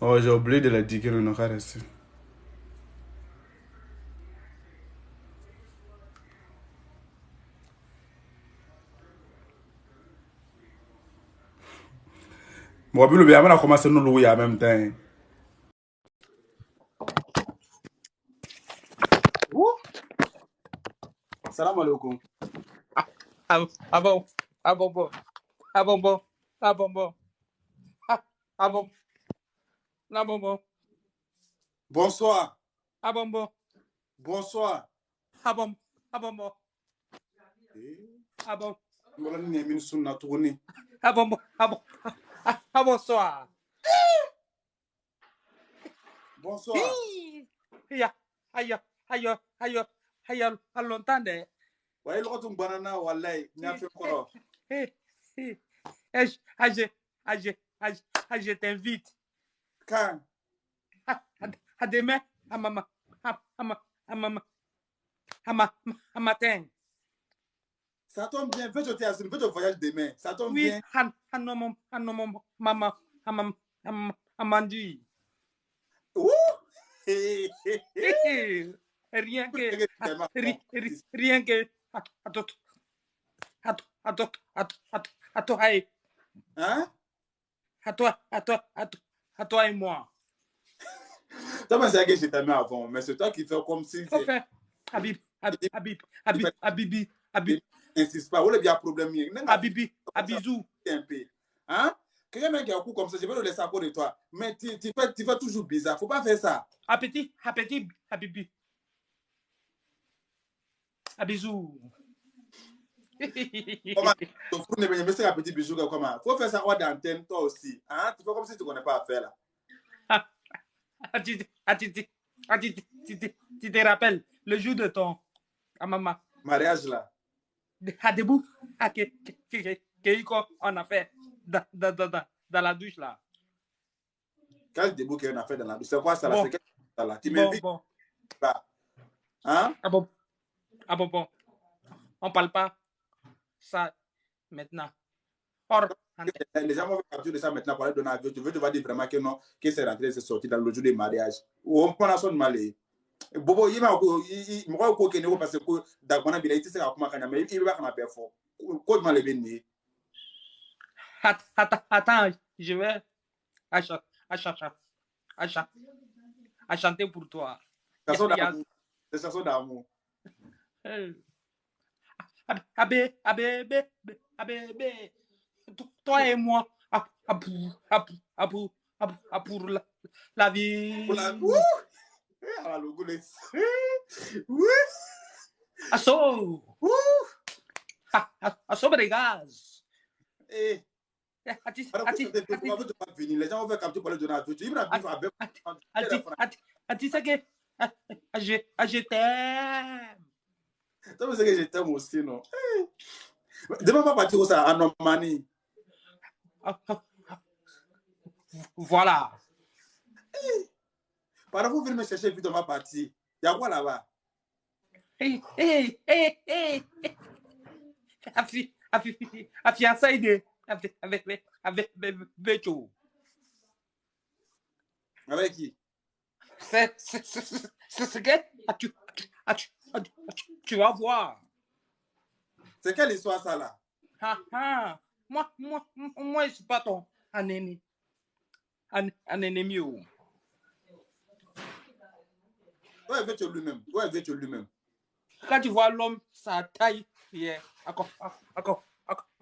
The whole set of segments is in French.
Oh, j'ai oublié de le dire que nous n'aura resté. Bon, puis le bien, on a commencé à nous louer en même temps. Ouh! Salam alaikum. Ah bon, ah bon, bon, ah bon, bon, ah bon, bon, ah bon, ah bon, bon, Bonsoir. ah bon, bon, Bonsoir. ah bon, ah bon, bon, ah bon, Voilà, nous avons une sunna tournée. ah bon, bon, ah bon, ah bonsoir. Bonsoir. Aïe, aïe, aïe, aïe, aïe, à longtemps de. Ouais, il y a un banana, wallahi, il y a fait quoi? Je t'invite. Quand? À demain, à maman, à maman, à matin. Ça tombe bien, fais ton voyage demain. Ça tombe Oui, bien. maman, à Mandy. Ouh! Rien que, rien que, à toi, Hein? à toi et moi. Tu pensais que je t'aimais avant, mais c'est toi qui fais comme si Faut faire, Habib, Habibi, Habib, n'insiste pas. Où est le problème? Habibi, Habizou. Un peu. Hein? Quelqu'un qui a un coup comme ça, je vais le laisser à côté de toi. Mais tu fais toujours bizarre. Faut pas faire ça. Appétit, Habibi, Habizou. Comment? Ton frère ne veut pas un petit bijou comment? Faut faire ça hors d'antenne, toi aussi. Hein? Tu fais comme si tu ne connais pas à faire là. Tu te rappelles le jour de ton maman Mariage là. à debout on a fait dans la douche là. Quel début qu'on a fait dans la douche? C'est quoi ça là? Bon, C'est quel ça là? Tu bon, m'invites bon. là. Hein? Ah bon, ah bon, bon. On parle pas ça maintenant. Hors antenne. Les gens vont capturer ça maintenant pour aller donner un avion. Tu veux devoir dire vraiment que non, que c'est rentré, c'est sorti dans le jour du mariage. Ou on prend la son malé. Bobo, il m'a ko kene ko parce que dagwana bila iti se ka kuma kanya mais il va kana pe fo. Ko ma le benni. Attends, je vais à chanter pour toi. Chanson d'amour. C'est chanson d'amour. Abébé, toi et moi, pour la vie. Pour la ah le goût les. Asso, asso bregas. Eh. Les gens vont faire capter pour le donner à tout. Il m'a dit Ati c'est que je t'aime. ça veut dire que je t'aime aussi non. Demain pas partir où ça en Normandie. Voilà. Par vous venir me chercher vite on va partir. Il y a quoi là-bas? Hey. A fiançailles avec Beto. Avec qui? C'est ce que tu vas voir. C'est quelle histoire ça là? Moi, je suis pas ton ennemi. Un ennemi. Ouais, Veto lui-même. Ouais, Veto lui-même. Quand tu vois l'homme, sa taille,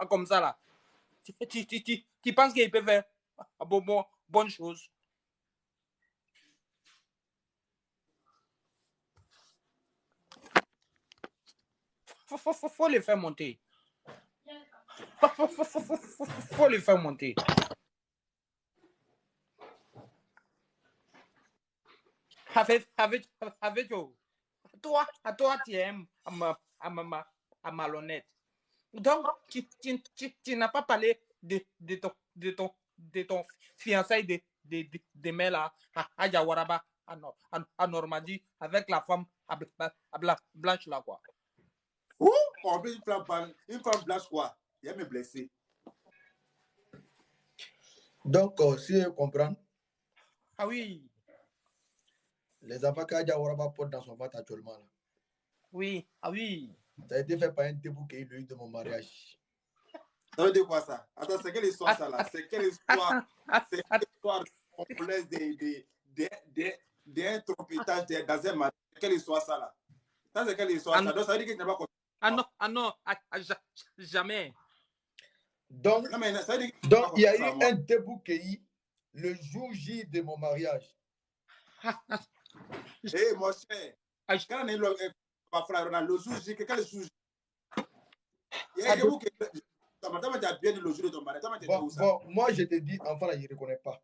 comme ça là, tu penses qu'il peut faire bonne chose. Faut les faire monter. Faut les faire monter. Avec toi, tu aimes à malhonnête. Donc, tu n'as pas parlé de ton fiançailles de mai là, à Yawaraba, à Normandie, avec la femme blanche là, quoi. Ouh, on veut une femme blanche quoi? Il a me blessé. Donc, si je comprends. Ah oui. Les enfants qu'Adja Waraba porte dans son ventre actuellement. Là. Oui. Ah oui. Ça a été fait par un début qui est le de mon mariage. Ça veut dire quoi ça? Attends, c'est quelle histoire ça là? C'est quelle histoire? C'est quelle histoire complexe d'un trompetage dans un mariage? Quelle histoire ça là? Ça c'est quelle histoire ça? Donc ça veut dire que tu n'as pas compris. Jamais. Donc, Non, mais ça veut dire que donc il y a eu un début qui est le jour J de mon mariage. Eh, mon cher, quand on est le jour J, quel jour J? Il y a un début qui est. Tu as bien le jour de ton mariage. Bon, moi je te dis, enfant là, il ne reconnaît pas.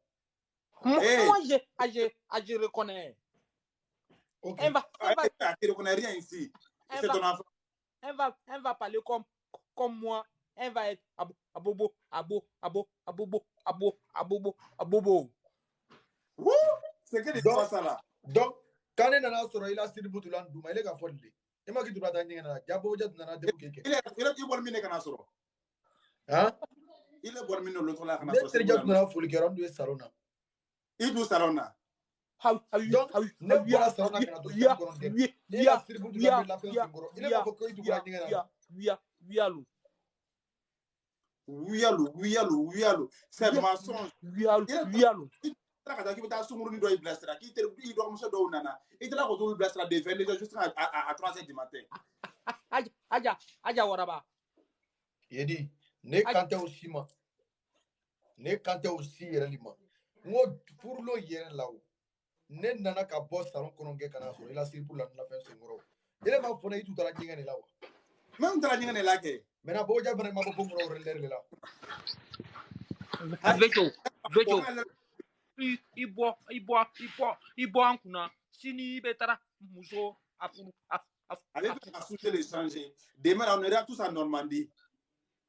Moi, je reconnais. Ok. Tu ne reconnais rien ici. C'est ton enfant. Elle va parler comme moi. Elle va être abobo. C'est quelle histoire ça là? Donc, quand on a sorti il a siri butu lan duma il est qu'à fond de il m'a dit tu vas t'en aller jabo déjà tu n'as début quelque. Il est bon mine kana soro. Hein? Il est bon mine l'autre là kana soro. Déjà tu n'as folie keram du salon na. Il du salon na. Donc, ne voilà salon na kana to salon koronde. Il a siri butu lan la fin singoro. Il est pas faut que tu vas dire. Wialo. C'est mensonge. Wialo. Qui veut t'assumer une doigt blessera. Qui te dit doit monsieur do nana. Il te la retourne blessera de 22 juste à 3h du matin. Aja waraba. Il dit ne kante aussi ma. Ne kante aussi réellement. Moi pour le hier là-haut. Ne nana ka boss salon koronge kana so. Il a siri pour la fin singoro. Il est ma fona tout à la nyingane là. Même tu la nyingane là ke. Maintenant boja bana ma bo ngoro relere là. Veto. Il boit en kuna. Sini betara muso afuru. Avec la souche les changer. Demain on ira tous en Normandie.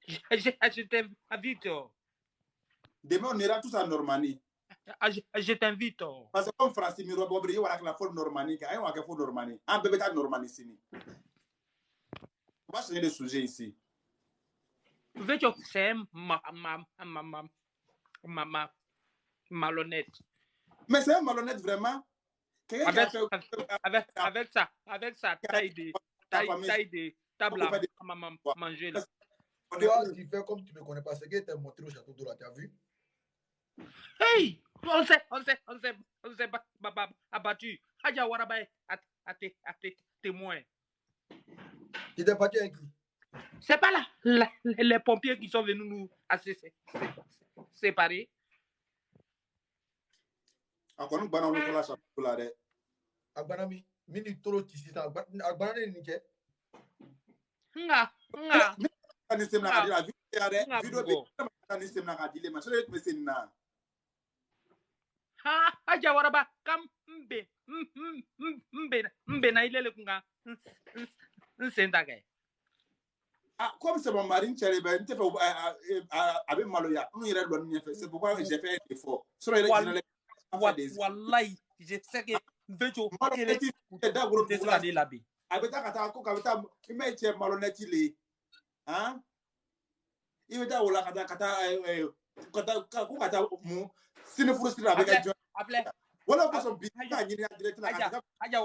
Je t'invite. Demain on ira tous en Normandie. Je t'invite. Parce que comme France Miro Bobri il la forme Normandie, il y a forme Normandie. Un bébé ta Normandie sini. On va changer de sujet ici. Veto c'est malhonnête. Mais c'est un malhonnête vraiment. Avec sa taille de table à manger là. Toi, tu fais comme tu me connais pas. C'est que tu as montré au château de la, tu as vu? Hey! On s'est abattu. Aja Waraba à témoin. Tu t'es battu avec qui? C'est pas là les pompiers qui sont venus nous séparer. Encore nous banons la château là. Agbanami, mini toro tisi ta agbanane ni ke? Nga. Anisem na kadila video anisem na kadile ma sele mesin na. Aja Waraba kam mbe na ilele kunga nsendage. Ah, comme c'est mon mari, avec Maloya, on irait loin. C'est pourquoi j'ai fait un effort. Wallahi, je sais que Veto est labi. Avec ta kata ko kata image malhonnête il hein il veut wala kata ko kata mu sine frustrer avec appelé wala ko son bi ta ni direct la Aja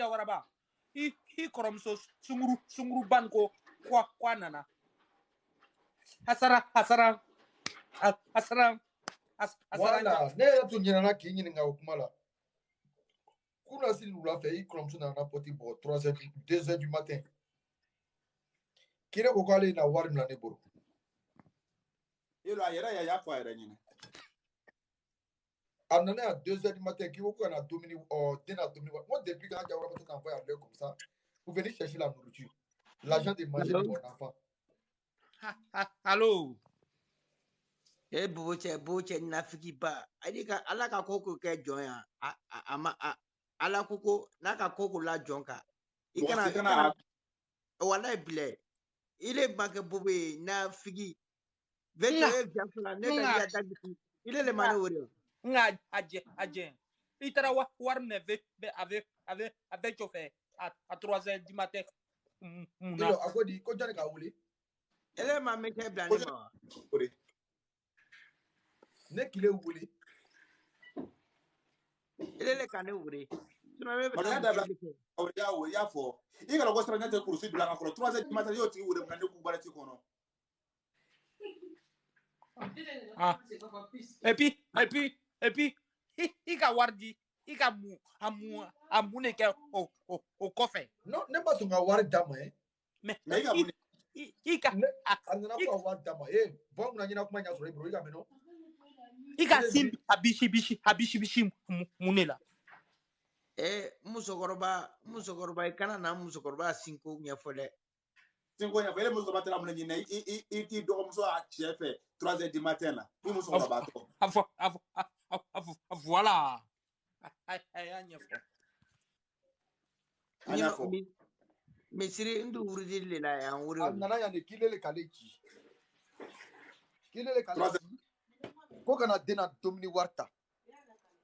Waraba i koromso sunguru banko kwa nana hasara voilà ne tu nyina na ki nyina nga okumala kuna si lula fait i koromso na poti bo 3h 2h du matin kire ko kale na wari na neboro ilo ayera ya fa era nyina année à 2h du matin qui vous a dominé moi depuis quand j'ai envoyé à l'heure comme ça vous venez chercher la nourriture l'argent de manger de mon enfant. Allô e boche nafiki ba adika alaka koko ke joya ala koko naka koko la jonka ikana wala bile ile banke bobe na figi veto e biafula ne ta ya dagiti ile le mane wori nga aje itara war ne avec chauffeur à 3h du matin ilo akodi ko jani ka wuli ele ma me ke blani ma ne kile wuli Tirele kane ure. Malgré il y a fort. Il y a le gosse de course de la 3 du matin, il y a des coups kono. Ah. Et puis, il a wardi, il a amoune ke au coffre. Non, n'est pas son avoir dame. Mais il a Andana ko avoir dame. Eh, bon na nyina kuma nya so bro, iga meno. il a sim abishi munela. Musokoroba kana na musokoroba 5 nyafole. 5 nya fele muso batela mun nyina i do muso a chef 3h du matin là. Il muso ba bato. Voilà. Anyafo. Mesiri ndu uridi lela ya uri. Andana ya ne kilele kaleji. Kilele kaleji. Ko kana dena domini warta.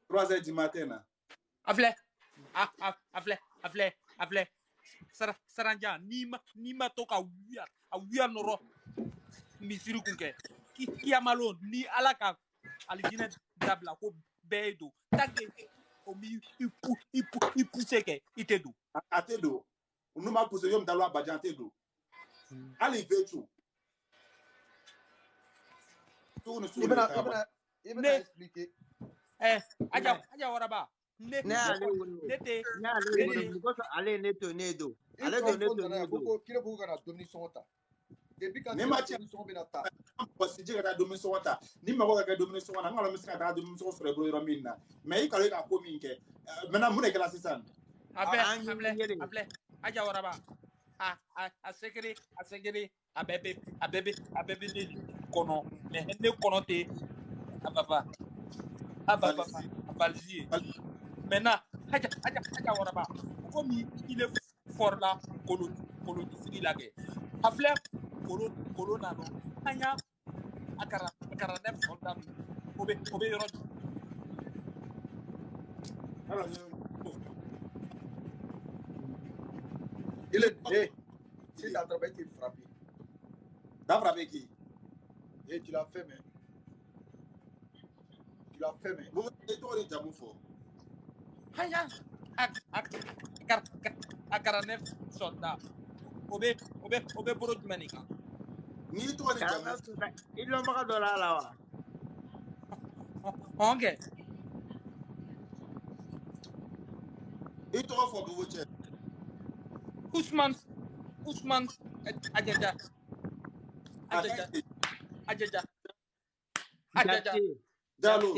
3h du matin là. Afle. Saranja nima toka wia noro misiri kunke ki amalo ni alaka alijine dabla ko bedo tagge o mi ipu seke itedu Atedo. Numa pousse yom dalo abajan atedo. Ali vetu. Tu ne suis pas. Ibna expliquer. Aja waraba Nete because ale neto ale do neto Ko kire ko kana domini sonta. Depuis quand tu son benata. Parce que la domine sonta. Ni ma ko ka domine sonta ngalo misika ta domine sonta sur ebro romina. Mais il ka ka ko minke. Maintenant mun e kala sisan. Able aja waraba a sekere abebe ni kono mais ne kono te ababa valzie maintenant aja waraba comme il est fort là colonie là que afle colonna no anya akara nef soldat obe yoro Alors Il est si t'as travaillé, tu frappé. t'as frappé qui? Et tu l'as fait, mais. Tu l'as fait, mais. Vous êtes toi les jamoufo. anya akara nef soldat obe boro manika Ni toi les kana jamoufo. ilo maka dola lawa. okay Et toi faut que vous check. Usman ajaja Diallo.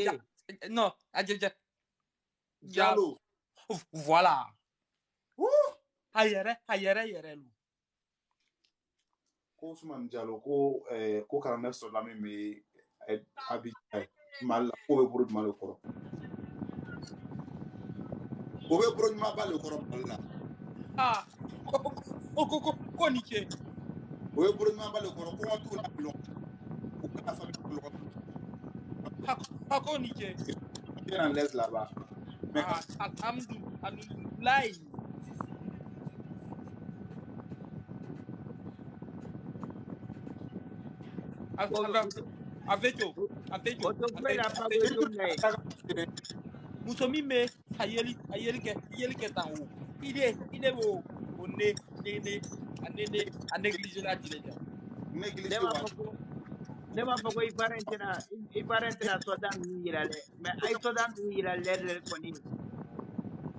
non ajaja Diallo. Voilà. Ayere lu. Ko Ousmane Diallo ko 49 sur la même habitude mal ko be buru mal ko. Ko be buru mal ba le ko la. Ah. Ko niche. Ko be buru mal ba le ko tout la lo. Ko la famille lo. Ko niche. Bien en l'aise là-bas. Mais alhamdulillah. Avejo. Musomi me ayeli ke tanwo. Ide wo ne a négliger la dileja. Négliger Nema foko iparentena sodan yirale mais ay sodan yirale koni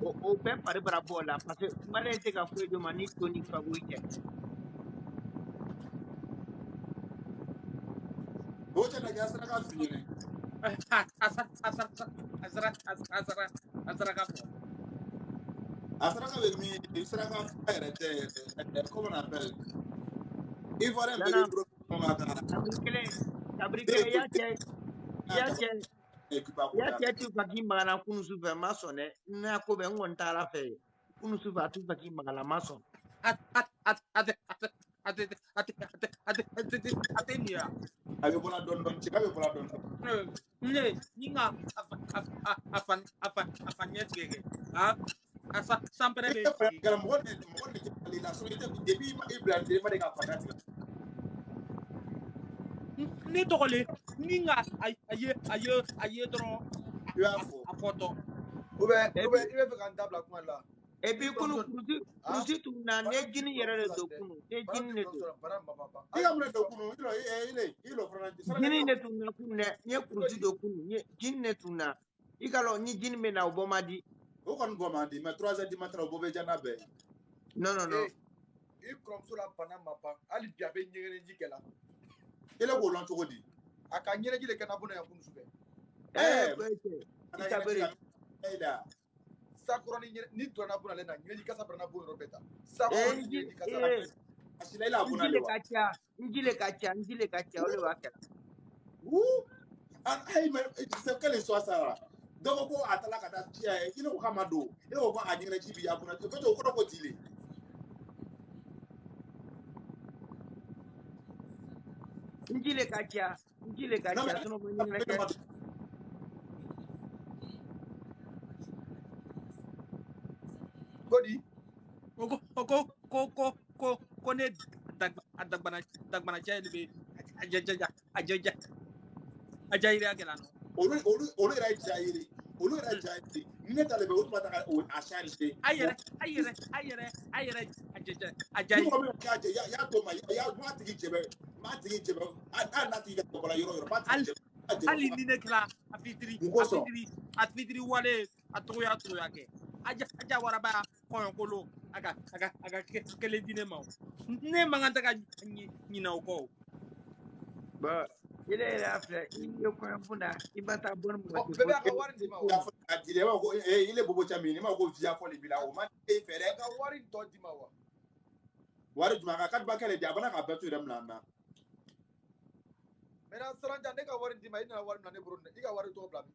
o be pare bara bola parce que malente ka fo do mani toni fagoite Bocha na jasra ka fini. Azara ka fo. Asra ka avec mi Isra ka faire comment on appelle. Il faut un peu gros comme Tabrikele ya che tu faki magana kunu sufe masone na ko be ngon tara fe kunu sufe tu faki magana mason Atenia. Avec bola don ci avec bola don. Ne ninga afanya tigege. Ah asa sampere be. Garam mo ne la solité depuis il blande fa de ka fanati. Ni tokole ninga aye dron You have a photo il va faire un table à quoi là? Et puis, Kruzi, tu n'as pas de yere de dokunu. Ne jini ne tu. Jini ne tu na kunu ne Kruzi dokunu. Jini ne tu na. Ikalo ni jini me na obomadi. O kon bomadi, mais 3h du matin obobe jana be. Non. Il comme sur la Panama pas. Ali biabe nyere njikela. Ele ko lon to di. Aka nyere jile kana bona ya kunu sube. Itabere. Eda. Sakura ni dona bona lena nyere kasa brana bo robeta. Sakura ni nyere kasa. Asila ila abuna lewa. Njile kacha ole wakela. An ay me se kele so asara. Donc ko atala kata tia ile ko kamado. Ile ko anyere chibi abuna. Ko to ko dile. Njile kacha sono mwenye Godi ko ne dagbana jayni be ajayire agela no olu era jayire ne tale be o tuma ta o asharite ayere ajayire ko me ka je ya to ma ya ma tigi jebe a na tigi ko la yoro ma tigi ali ni ne kla afitri wale atoya ke aja waraba koyon kolo aga kele dine ma ne manganta ka nyina ko ba ile afre iyo koyon funda ibata bon mo bebe aka wari di ma wa adile ma ko ile bobo chamini ma ko via fo le bila o ma e fere aka wari to di ma wa wari juma ka kadba kele dia bana ka betu dem lana mena saranja ne ka wari di ma ina wari na ne buru ne iga wari to blami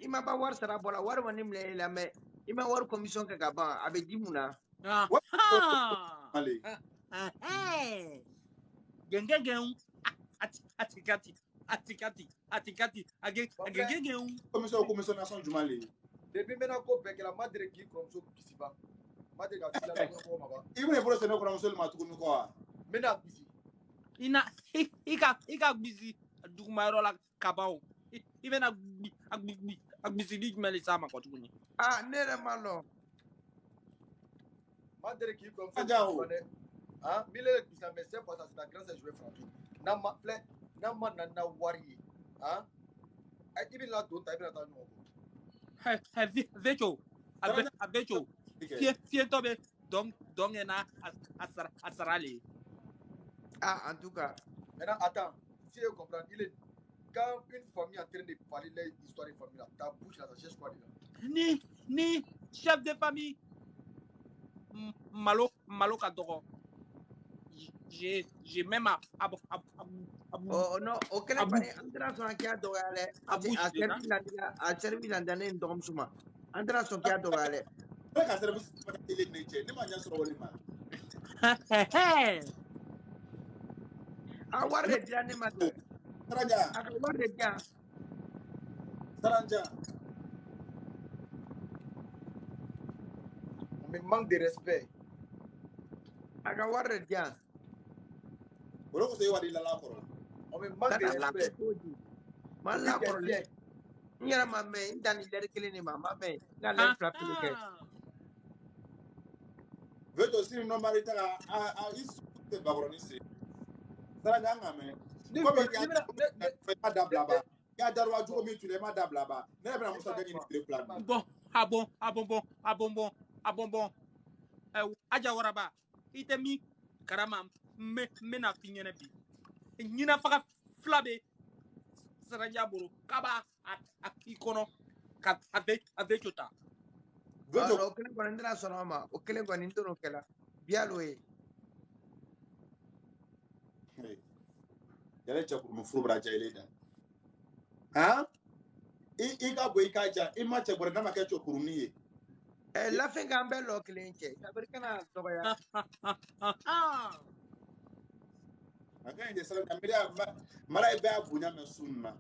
ima ba war sara bola war wani mle la me ima war commission ka gaba abe dimuna gengegen atikati agengegen commission nation jumale depuis mena ko bekela madre ki komso kisiba madre ka sila ko maba even pour se no commission ma tukunu ko mena kisi ina ika busy dugumaro la kabao even agbisi di mele sama ko tukuni nere malo madre ki komso mille bisa mais c'est pas ça c'est la grâce je vais frapper nama nana wari ibi la do ta ibi la ta no avecho fiento be donc ena asarale en tout cas maintenant attends si vous comprenez il est quand une famille est en train de parler l'histoire de famille là ta bouche là ça cherche quoi déjà ni chef de famille malo kadoro j'ai même oh non auquel pare andra son kia dogale a servi landane ndom suma andra son kia dogale ka service pa tele neche ne ma nya so wole ma a warre dia ne ma saranja a warre dia saranja on me manque de respect a warre dia bolo ko sey wadi la koro on me manque de respect mala koro le nyara ma me ndani der kele ni mama me na le frappe le ke veto sini no marita a isu te bagoroni se saranja ngame ni ko be ya dabla ba ya darwa jugo mi tule ma dabla ba ne bra musa gani ni plan bon aja waraba itemi karama mena finyene bi nyina faka flabe saranja boro kaba ikono ka ave chota veto o kele ko ndra sonoma o kele ko ninto kela bialo e yale cha ku mfuru bra cha ile da i ka bo i ka ja i ma che bora na ma ka cho kuruniye la fin gambe lo klenche sabrikana to ya again de sala media mara ibe abunya me sunna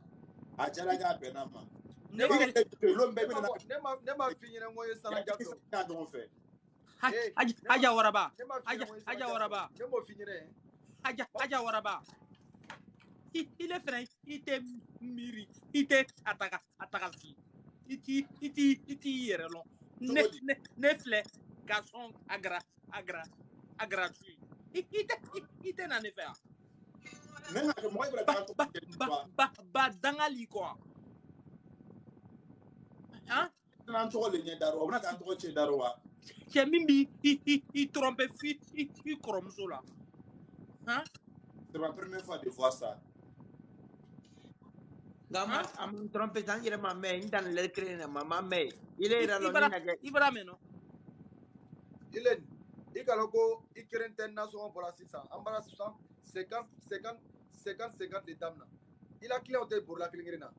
a jara ga be na ma ne ma finyere ngoye saranja do ka do fe aja waraba ne mo finyere aja waraba il est frais, il te miri, il te attaque fi. Il tire long. Ne flè, garçon gratuit. Il te n'en est fait. Ba dangali quoi. Hein? C'est Mimbi, il trompe il chrome là. Hein? C'est ma première fois de voir ça. Gama, am trompe tan yere ma me indan le krene mama me. Il est ralo Ibrahim no. Ilen, ikaloko ikerenten naso pour la 600. Ambara 50 de damna. Il a clienté pour la clignina.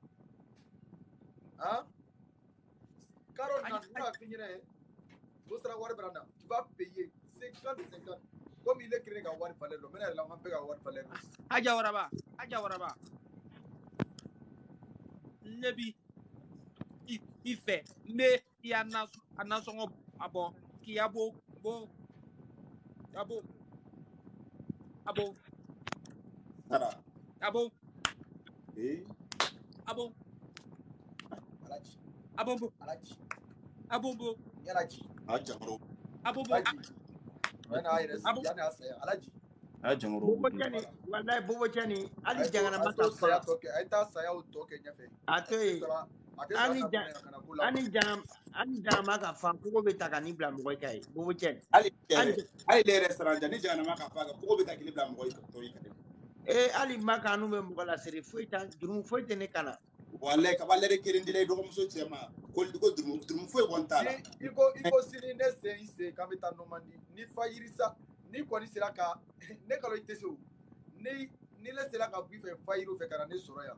Hein? Carole n'a fini. Tu vas payer 50. Comme il est créé à War Valero, mais elle a un peu à War Valero. Ajawaraba. Nebi, il fait, mais il y a un son abo, qui a beau, abo. Eh? Abo. Alaji. Abombo. Alaji. Abombo. Yalaji. Ajamro. Abombo. Alaji. Ajamro. Bobo chani, wallahi bobo chani, ali jangana mata saya toke, aita saya utoke nyafe. Atoy. Ani jang maka fa ko be taka ni bla mo kai. Bobo chen. Ali le restaurant jani jana maka faga ko be takili bla mo to yi kade. Ali maka anu be mo la seri foita, jurum foita ne kana. Wallahi ka balere kirindi lay do ko muso chema ko durum foy wontala. Iko sini ne se kamita nomandi ni fayirisa ni kwani sira ka ne kalo iteso ni le sira ka bi fe fayiru fe kana ne soro ya.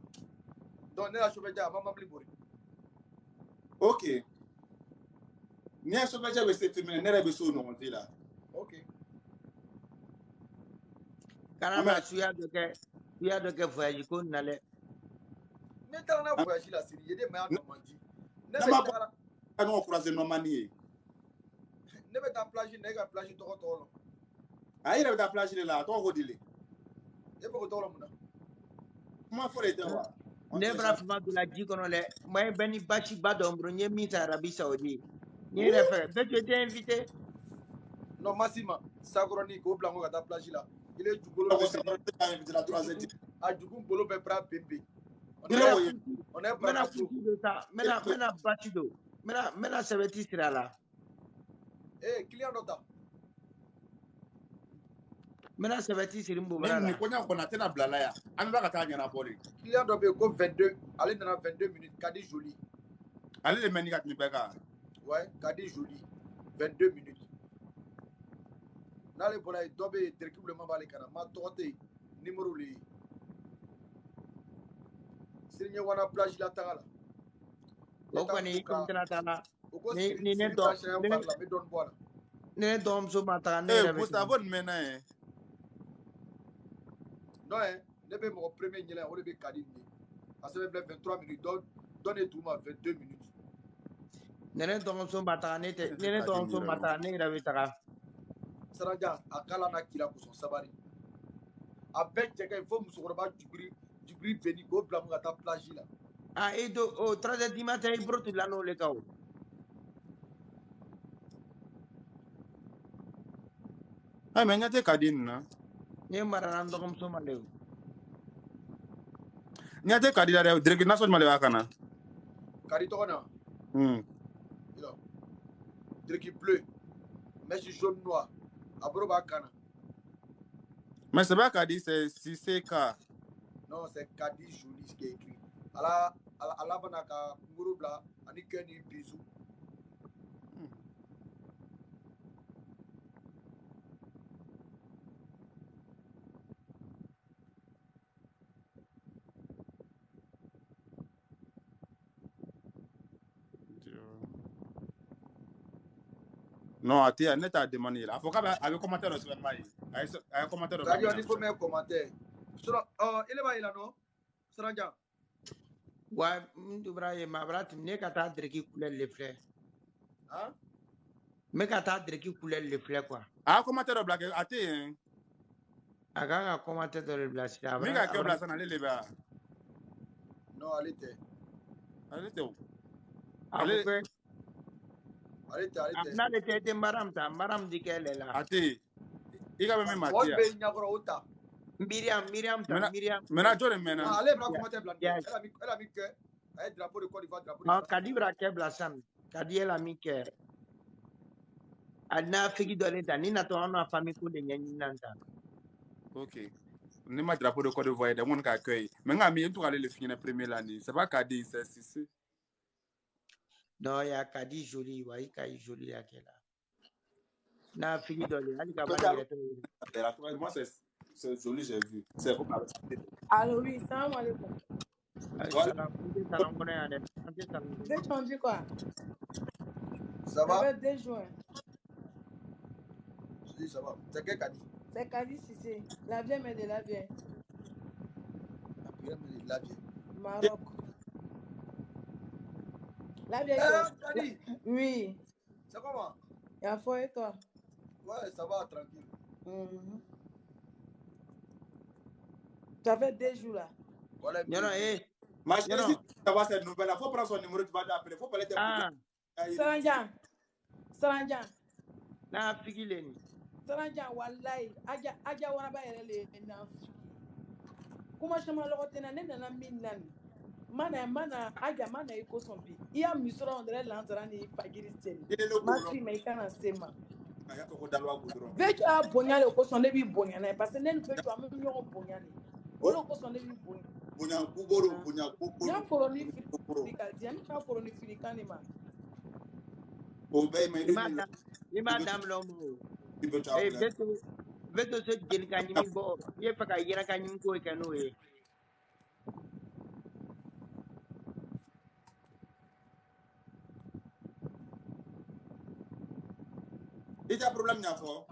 Donc ne la chobeja mama bli bori. OK. Ni a chobeja be se filmer ne rebe so no montila. OK. Kana suya de ke voyage ko nale. Ne tara na voyage la siri yede ma Normandie. Ne be tara anu croiser Normandie. Ne be ta plage ne ga plage to lo. Ayi rebe ta plage la to hodile. E be ko to lo muna. Kuma fore te wa. Ne bra fuma de la ji kono le, moi beni bachi badombro nye mita Arabie Saoudite. Ni refer, be tu étais invité? Non, Massima, Sagroni, go blanc à ta plage là. Il est du boulot. Du coup, bolo be bra bébé. On est bra de ça. Mena batido. Mena seveti sira la. Eh, client nota. Mena seveti sirimbo bra la. Ni konya kona tena blala ya. An ba ka ta nyana poli. Client dobe go 22, allez dans 22 minutes, Kadi joli. Allez le meni kat ni beka. Ouais, Kadi joli. 22 minutes. Nale bola dobe triblement balé kana ma toté numéro li. Sirnya wana plage la tagala. Okoni kontena tala. Ni ne don bola. Ne dom so mata ne rebe. Gustavo mena non ne be mon premier nyela on be Kadi ni. Parce que 23 minutes donne tout ma 22 minutes. Ne dom so mata ne te ne dom so mata ne rebe taga. Saranja akala na kila ko sabari avec jeka il faut musokoroba jubri beni go bla mu ta plage là et do o 3h du matin il brote la no le kaw ay mais nyate Kadin na ne marana ndogom so malew nyate Kadin da direct national malew akana Kadi to na yo direct bleu mais jaune noir Abroba Kana. Mais c'est pas Kadi, c'est K. Non, c'est Kadi Jolie qui est écrit. À la banaka, Ngurubla, Anikeni Bisou. Non, attends, net à demander. Il faut qu'avec commentaire sur le mail. Avec commentaire. Il faut mettre commentaire. Il est là, il a non? Saranja. Ouais, Ibrahim, ma brat, ne kata dreki couleur les fleurs. Hein? Me kata dreki couleur les fleurs quoi. Ah, commentaire blague, attends. Aga commenter dans le blast. Mika que blast na lele ba. Non, allez. Allez où? Allez. Allez. Amna le tete maram dikele la. Ate. Iga be me matia. What be nyagoro uta? Miriam. Mena jore mena. Allez, bra commenter blanc. Elle a mis que un drapeau de Côte d'Ivoire, drapeau de France. Kadibra ke blasam. Kadiela mike. Adna figi dolenta ni na to ana famille ko de nyanyi nanta. OK. Ne ma drapeau de Côte d'Ivoire de mon ka accueil. Mais nga mi tout aller le finir première l'année. C'est pas Kadi c'est si. Non, ya Kadi joli wa kai joli ya kela. Na figi dole ali ka bani reto. Moi c'est joli j'ai vu. C'est pour parler. Allô, oui, salam alaikum. Salam connaît ane. Tu dis quoi? Ça va? Ça fait 2 juin. Je dis ça va. C'est quel Kadi? C'est Kadi Sissé. La vieille mais de la vieille. La vieille. Maroc. La vieille. Kadi? Oui. C'est comment? Il y a foi et toi? Ouais, ça va, tranquille. Ça fait 2 jours là. Voilà. Ma chérie, si tu vas cette nouvelle, il faut prendre son numéro, tu vas t'appeler. Il faut parler de Saranjan. Na figi leni. Saranjan, wallahi. Aja wana ba yere le na. Kuma shama logotena nena na minnan. Mana aja mana iko sombi. Iya misura ondre lanzarani pagiri steli. Masi me kana sema. Vejo a bonyale ko son lebi bonyane parce que nen vejo a même yo bonyane. Olo ko son lebi bonyane. Bonya kuboro. Ya poloni filika, ya ka poloni filika ni ma. O be me ni madam lomo. Veto se jeli kanyimi bo. Ye faka yira kanyimi ko kanu e. Il y a problème nya fo.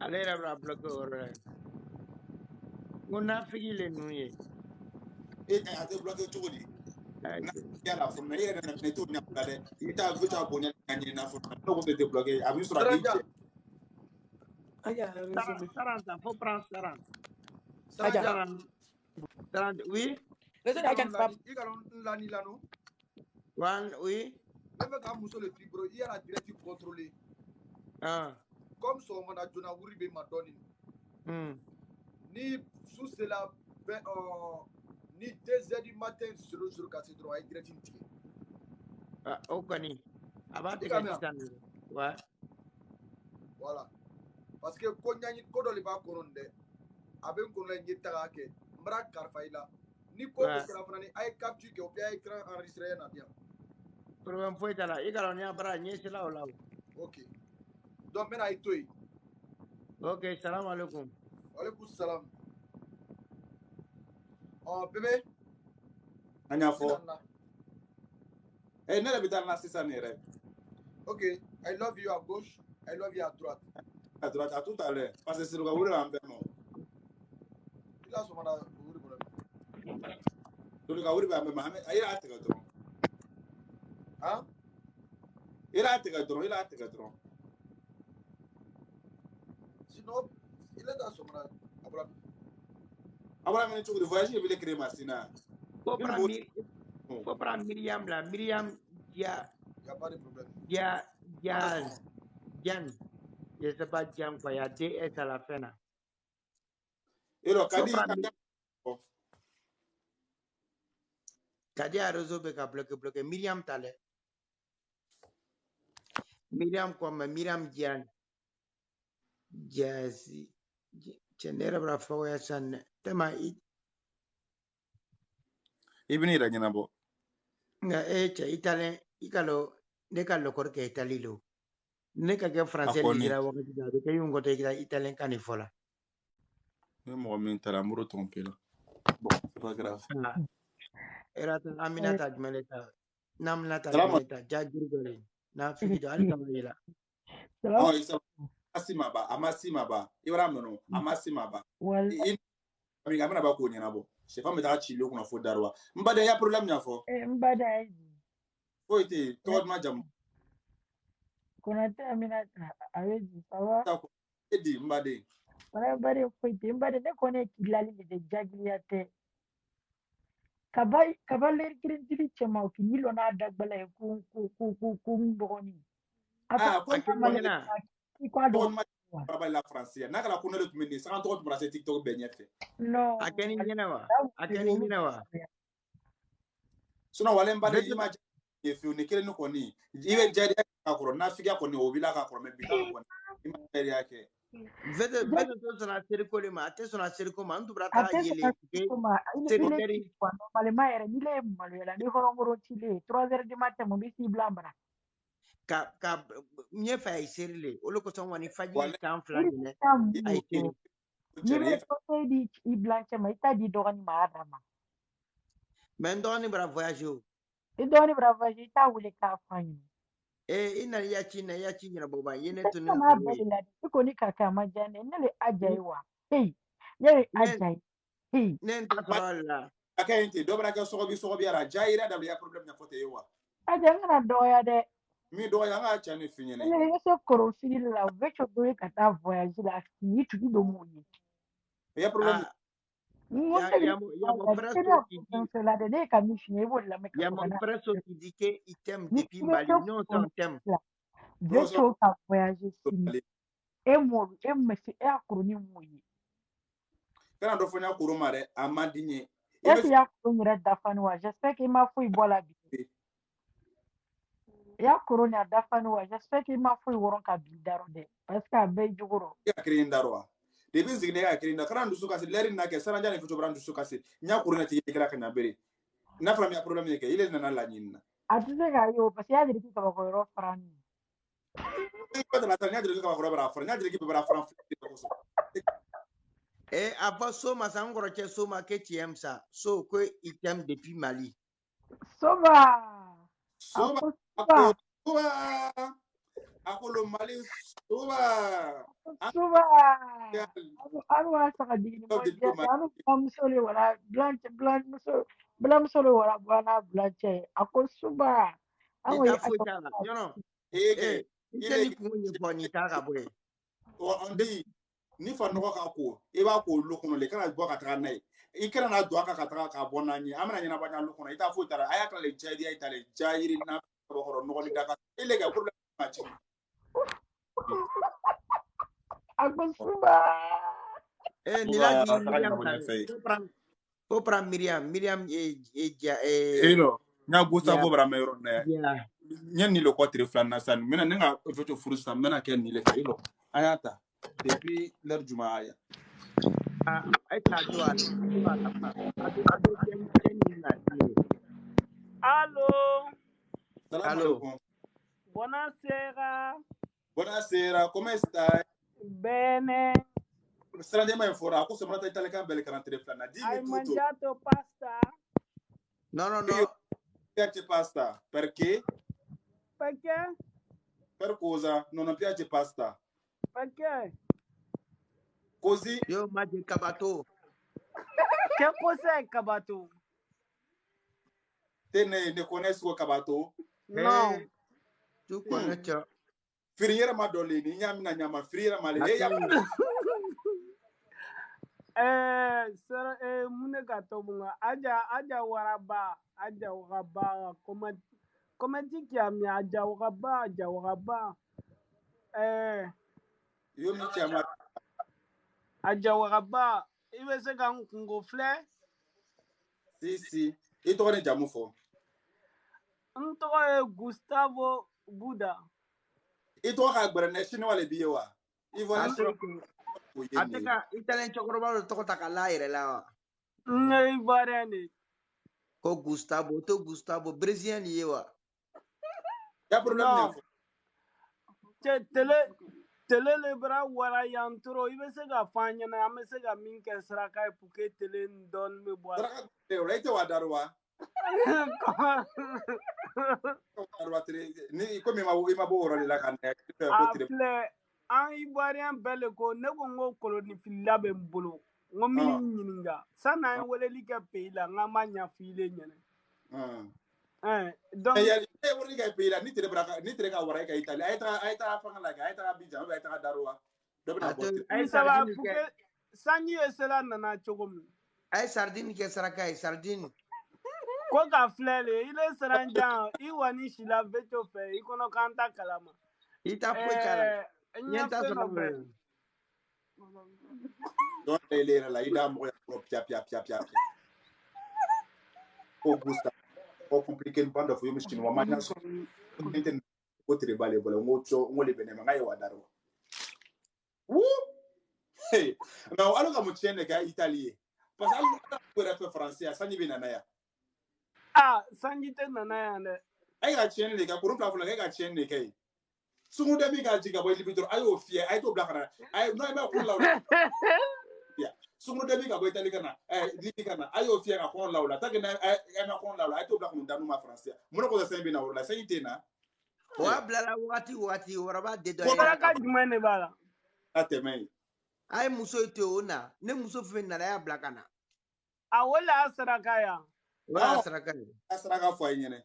Alera bra bloqué ore. Mona figi le nuye. A te bloqué tout dit. Ya la fo me yere na me tout nya plade. Ita vuta bonya kanye na fo. No ko te bloqué. A vu sur la ligne. Aja, Saranta, faut prendre 40. Aja. 30, oui. Réseau d'Aja pas. Il a lani lano. Oui. Même quand Mousso le tribro, il y a la directive contrôlée. Comme son mandat Jona Wuribe m'a donné. Ni sous cela, ni 2h du matin sur casse droit, il directive. Okani. Avant de gagner. Ouais. Voilà. Parce que quand il y a une code de l'Iba Koronde, avec qu'on a une tarake, Mbra Karfaïla, ni quoi que la frane, aïe capture qui au pied écran enregistré à bien. Problème foi là, il y a un bras ni c'est là ou là. Ok. Donc maintenant il toi. Ok, salam alaikum. Alaikum salam. Oh bébé. Anya fo. Eh nele bital na sisa nere. Ok, I love you à gauche, I love you à droite. À droite à tout à l'heure parce que c'est le gars où le ambe non. Il a son mandat. Le gars où le ambe mais il a te gadron. Hein? Il a te gadron. Sinon, il est dans son mandat. Après mais tu veux voyager il veut créer Massina. Faut prendre Myriam là, Myriam dia. Il n'y a pas de problème. Diane. Je sais pas Diane quoi, il y a DS à la fin là. Et le Kadi a réseau beka bloqué Myriam Tale. Myriam comme Myriam Diane. Jazzy. Chenera bra fo san tema Ibini ra nyina bo. Nga italien ikalo ne kallo korke italilo. Ne ka ke français dira wakati da ke yungo te italien kanifola. Ne mo min tara muro tromper là. Bon, c'est pas grave. Era Aminata Jmeleta. Namnata Jmeleta Jajurgore. Na fiki ali kamila. Oh, isa Amasima. Ibra mono, Amasima ba. Well, ami gamana ba ko nyina bo. Je fa me ta chilo kuna fo darwa. Mbade ya problem nya fo. mbada Foyete, toi ma jam. Konate Aminata, Awezi, ça va? Ta ko edi mbade. Wana bari foyte, mbari ne kone kilali de jagiliate. Kabaler kirintili chema ukililo na dagbala ku mboni. Ata Ah, Akeni male nyina. kwa toi do. ma para la français. Na kala kunelo tumeni, sa toi pour la TikTok benyefe. No, Akeni nyina wa. that Akeni nyina wa. Suna wale mbade Veto ima efi ni kile nuko ni. Iwe jadi akoro na figa ko ni obila ka akoro me bitalo ko ni. Ima jadi yake. veto to sona seriko le ma. Ate sona seriko ma. Ndu brata Ate yele ke. kuma Seri ile teri. kwa normale maere nile maluela ni horongoro chile 3 heures du matin mo bisi blambara. Ka nye fa ay seri le. Olo ko son wani faji Wale tam flan Iri ne. Ay tamu seri. nibe chere kote di i blanche ma ita di dogani ma adama. Men do ni bra voyage o. Idoni brava ita wule ka fanyi. Ina ya chi na boba. Yene to Ita ne na ko we. beli la iko ni kaka majane nele ajaiwa. Hey, nele Nen ajai. Hey, nen to ama sora la. akente dobra ka sogo bi ara jaira da ya problem na fote yewa. ajanga na doya de. Mi do ya nga chane finyene. Nele yese korofili la vecho doye kata voyage la ki tu do muni. Ya problem Ah Mwende ya mo la preso tena ki di. kusense la de ne kamishi ye wole la meka Ya mo tokana. preso ki di ke item Ni depuis ile Mali. to Non kono c'est un la. no so Vecho ka voyage sini. E mo e mesi e akuru ni muyi. kana do fonya kuruma re amadinye. Ibe Ese ya kuru nyere dafani wa. J'espère qu'il m'a fouille bola bi. Ya koroni a dafani wa j'espère qu'il m'a foyi woron ka bi daro de parce que a bɛɛ juguro ya kirin darwa. De bin zigne ya kirin da kana ndusu kasi leri na ke saranja ni fucho brandu sukasi. Nya kuruna ti kira kana bere. Na fram ya problem yake ile na la nyinna. a tɛ se k'a ye o parce que y'a jira k'i kabako yɔrɔ fara ni Ko da la tanya dire ka ko bara fara nya dire ki bara fara ko so. Ava soma sangoro che soma ke tiemsa. So ko item depuis Mali. soba a Soba ko ako soba soba ako lo mali soba. soba Ya anu b'a saka digini of mɔ the diya people anu bulamuso le wala bulamuso le wala bana bulancɛ a ko soba an ko ye Ita a foi tala. You know. ege Ita ile ni kunye poni taka boy. on dit ni fa nɔgɔ ka ko i b'a ko olu kɔnɔ le kana bɔ ka taga n'a ye i kana na don a kan ka taga ka bɔ n'an ye an bɛna ɲɛnabɔ ɲa olu kɔnɔ i t'a foyi t'a la a y'a kila le jaayiya i ta le jaayiri na kɔrɔ nɔgɔ ni daga e le ka problème ma ci a ko soba Nila di taga Miriam ɲɛnabɔ ɲɛ tale. fɛ Popram Miriam. Miriam ye no ɲa Gustavo bara mɛ yɔrɔ nɛ yeah. ɲɛ ni le kɔ tile fila na sisan mena ne ka foto furu sisan mena kɛ ni le fɛ ilo an y'a ta depuis l'heure juma aya Ai ta do ala. Ado ken na tire. Allo, salam Allo. alaikum buonasera. buonasera come stai Bene. strade mai fora ako sembrata italiana kan belle 43 flana Hai dimmi tutto mangiato pasta? No. io piace pasta perché Perché? per cosa non piace pasta Perché? così Yo maje kabato. Che cos'è Cabato? te ne conosco cabato No. Tu connais tu. firiera ma dolini nyamina nyama firiera ma le ya Mune gato bunga. Aja waraba. Aja waraba. Comment tu chiami? Aja waraba. io mi chiama Aja waraba. Iwe se ka ngofle. sì e to ne jamu fo Nto Gustavo Buda. e to ka gbere ne shino wale biye wa ivo ne shino ko yeni Ateka Italian chokoroba to taka la ire la. Ngai barene. Ko Gustavo Brazilian yewa. ya problem ne No. fo Tele le bra wara yantro. Ibe se ka fanya na ame se ka min ke sraka puke tele ndon me boa. sara e rete wa darwa ni ko mi ma bo ro la kan ko tire Afle an Ivoirien bele ko ne ko ngo koloni fila be mbolo. Ngo mini ah nyininga. Sana en wele like pays la nga ma nya file nyene. Donc il y a des wori ga pays là ni tere ka wara ka Italie ay ta fanga la ay ta Abidjan ay ta Daroua do na botte ay ça sardine pour ke que sanyi esela nana chogom ay sardine ke saraka ay sardine ko ka flele ile saranja iwani shila veto fe ikono kanta kalama ita po chala nya fe no be donc les la ida mo ya pia Augusta o compliqué une bande de miskin wa manya so enten ko tere bale bole ngocho ngole bene mangai wa Daroua hey mais alors que mo tienne ga italien parce que pour faire français ça ni bina na ya sanji te nana ya ne ay ga tienne les gars pour plan pour ga tienne les gars sungu de mi ga jiga boy libidor ayo fie ay to blakana ay no me ko law ya sungu de mi ga boy tali kana libi kana ayo fie ga ko law la tagina ay me ko law ay to blakana danu ma français mo ko da sembi na wala sayite na wa blala wati waraba de do ko baraka jumene bala ateme ay muso ite ona ne muso fe na ya blakana wala asaraka ya wala saraka asraga fo ay nyene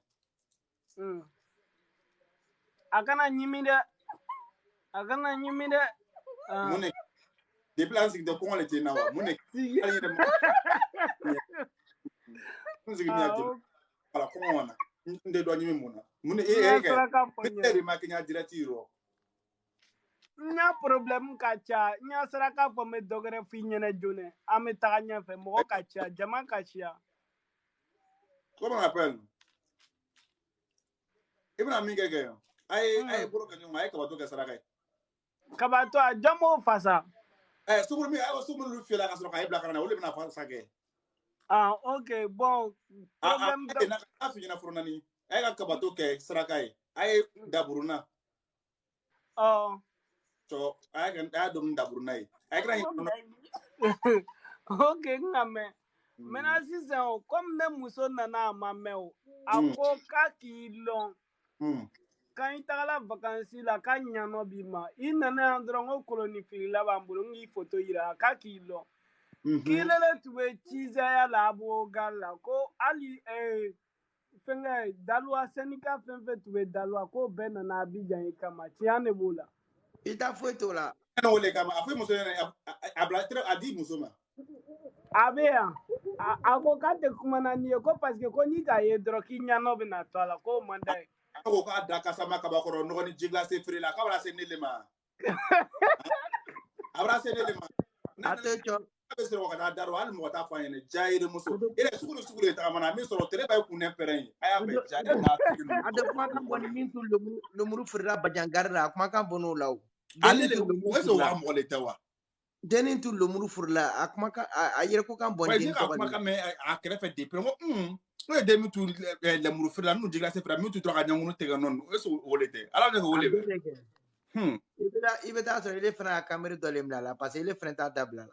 akana nyimi de mune déplacer de ko le tina wa mune ay de musique mi ati ala ko wana nde do nyimi muna mune e ma kenya diretiro nya problem kacha nya saraka fo me dogere fi nyene jone ame taganya fe mo kacha jama kacha comment on appelle ibna mingege ay buro kanyo ay kabato ke saraka kabato jamo fasa sumur mi ay sumur lu fi la ka saraka ay blakana wala bina fa sake ok bon problem na fi na furnani ay ka kabato ke saraka ay daburuna so ay kan da dum daburuna ay kan ok ngame mena sisan comme ne muso nana mameo ako kakilon kan itagala vacances la ka ɲano bi ma I nana yan dɔrɔn ko koloni filila b'an bolo n k'i foto yira ka k'i lɔn kilele tun bɛ cizaya la abogal la ko hali fɛngɛ daluwa sɛnika fɛn fɛn tun bɛ daluwa ko bɛɛ nana Abidjan i kama tiɲɛ de b'o la i t'a foyi t'o la no le kama a fo muso a bla tre a di muso ma a bɛ yan a ko k'a tɛ kuma na ni ye ko parce que ko n'i k'a ye dɔrɔn k'i ɲano bɛ na to a la ko man d'a ye ko ka da kasama kabakoro no ni jigla se free la ka wala se nele ma abra se nele ma attention be se ko ka daro al mo ta fa yene jayire muso ile sukuru ta mana mi so tere ba ku ne peren aya be jayire na ade kuma kan boni min tu lumuru firra bajangarra kuma kan bono law ale le weso wa mo le tawa denin tu lumuru firla akuma kan ayere ko kan boni din ko kuma kan me a krefe de pero no de mi tu le muru firla nu jigla se fra mi tu to ka nyangunu te ga non weso wolete ala ne ko wolebe ibeta so ile fra camera dole mlala parce que ile frenta dabla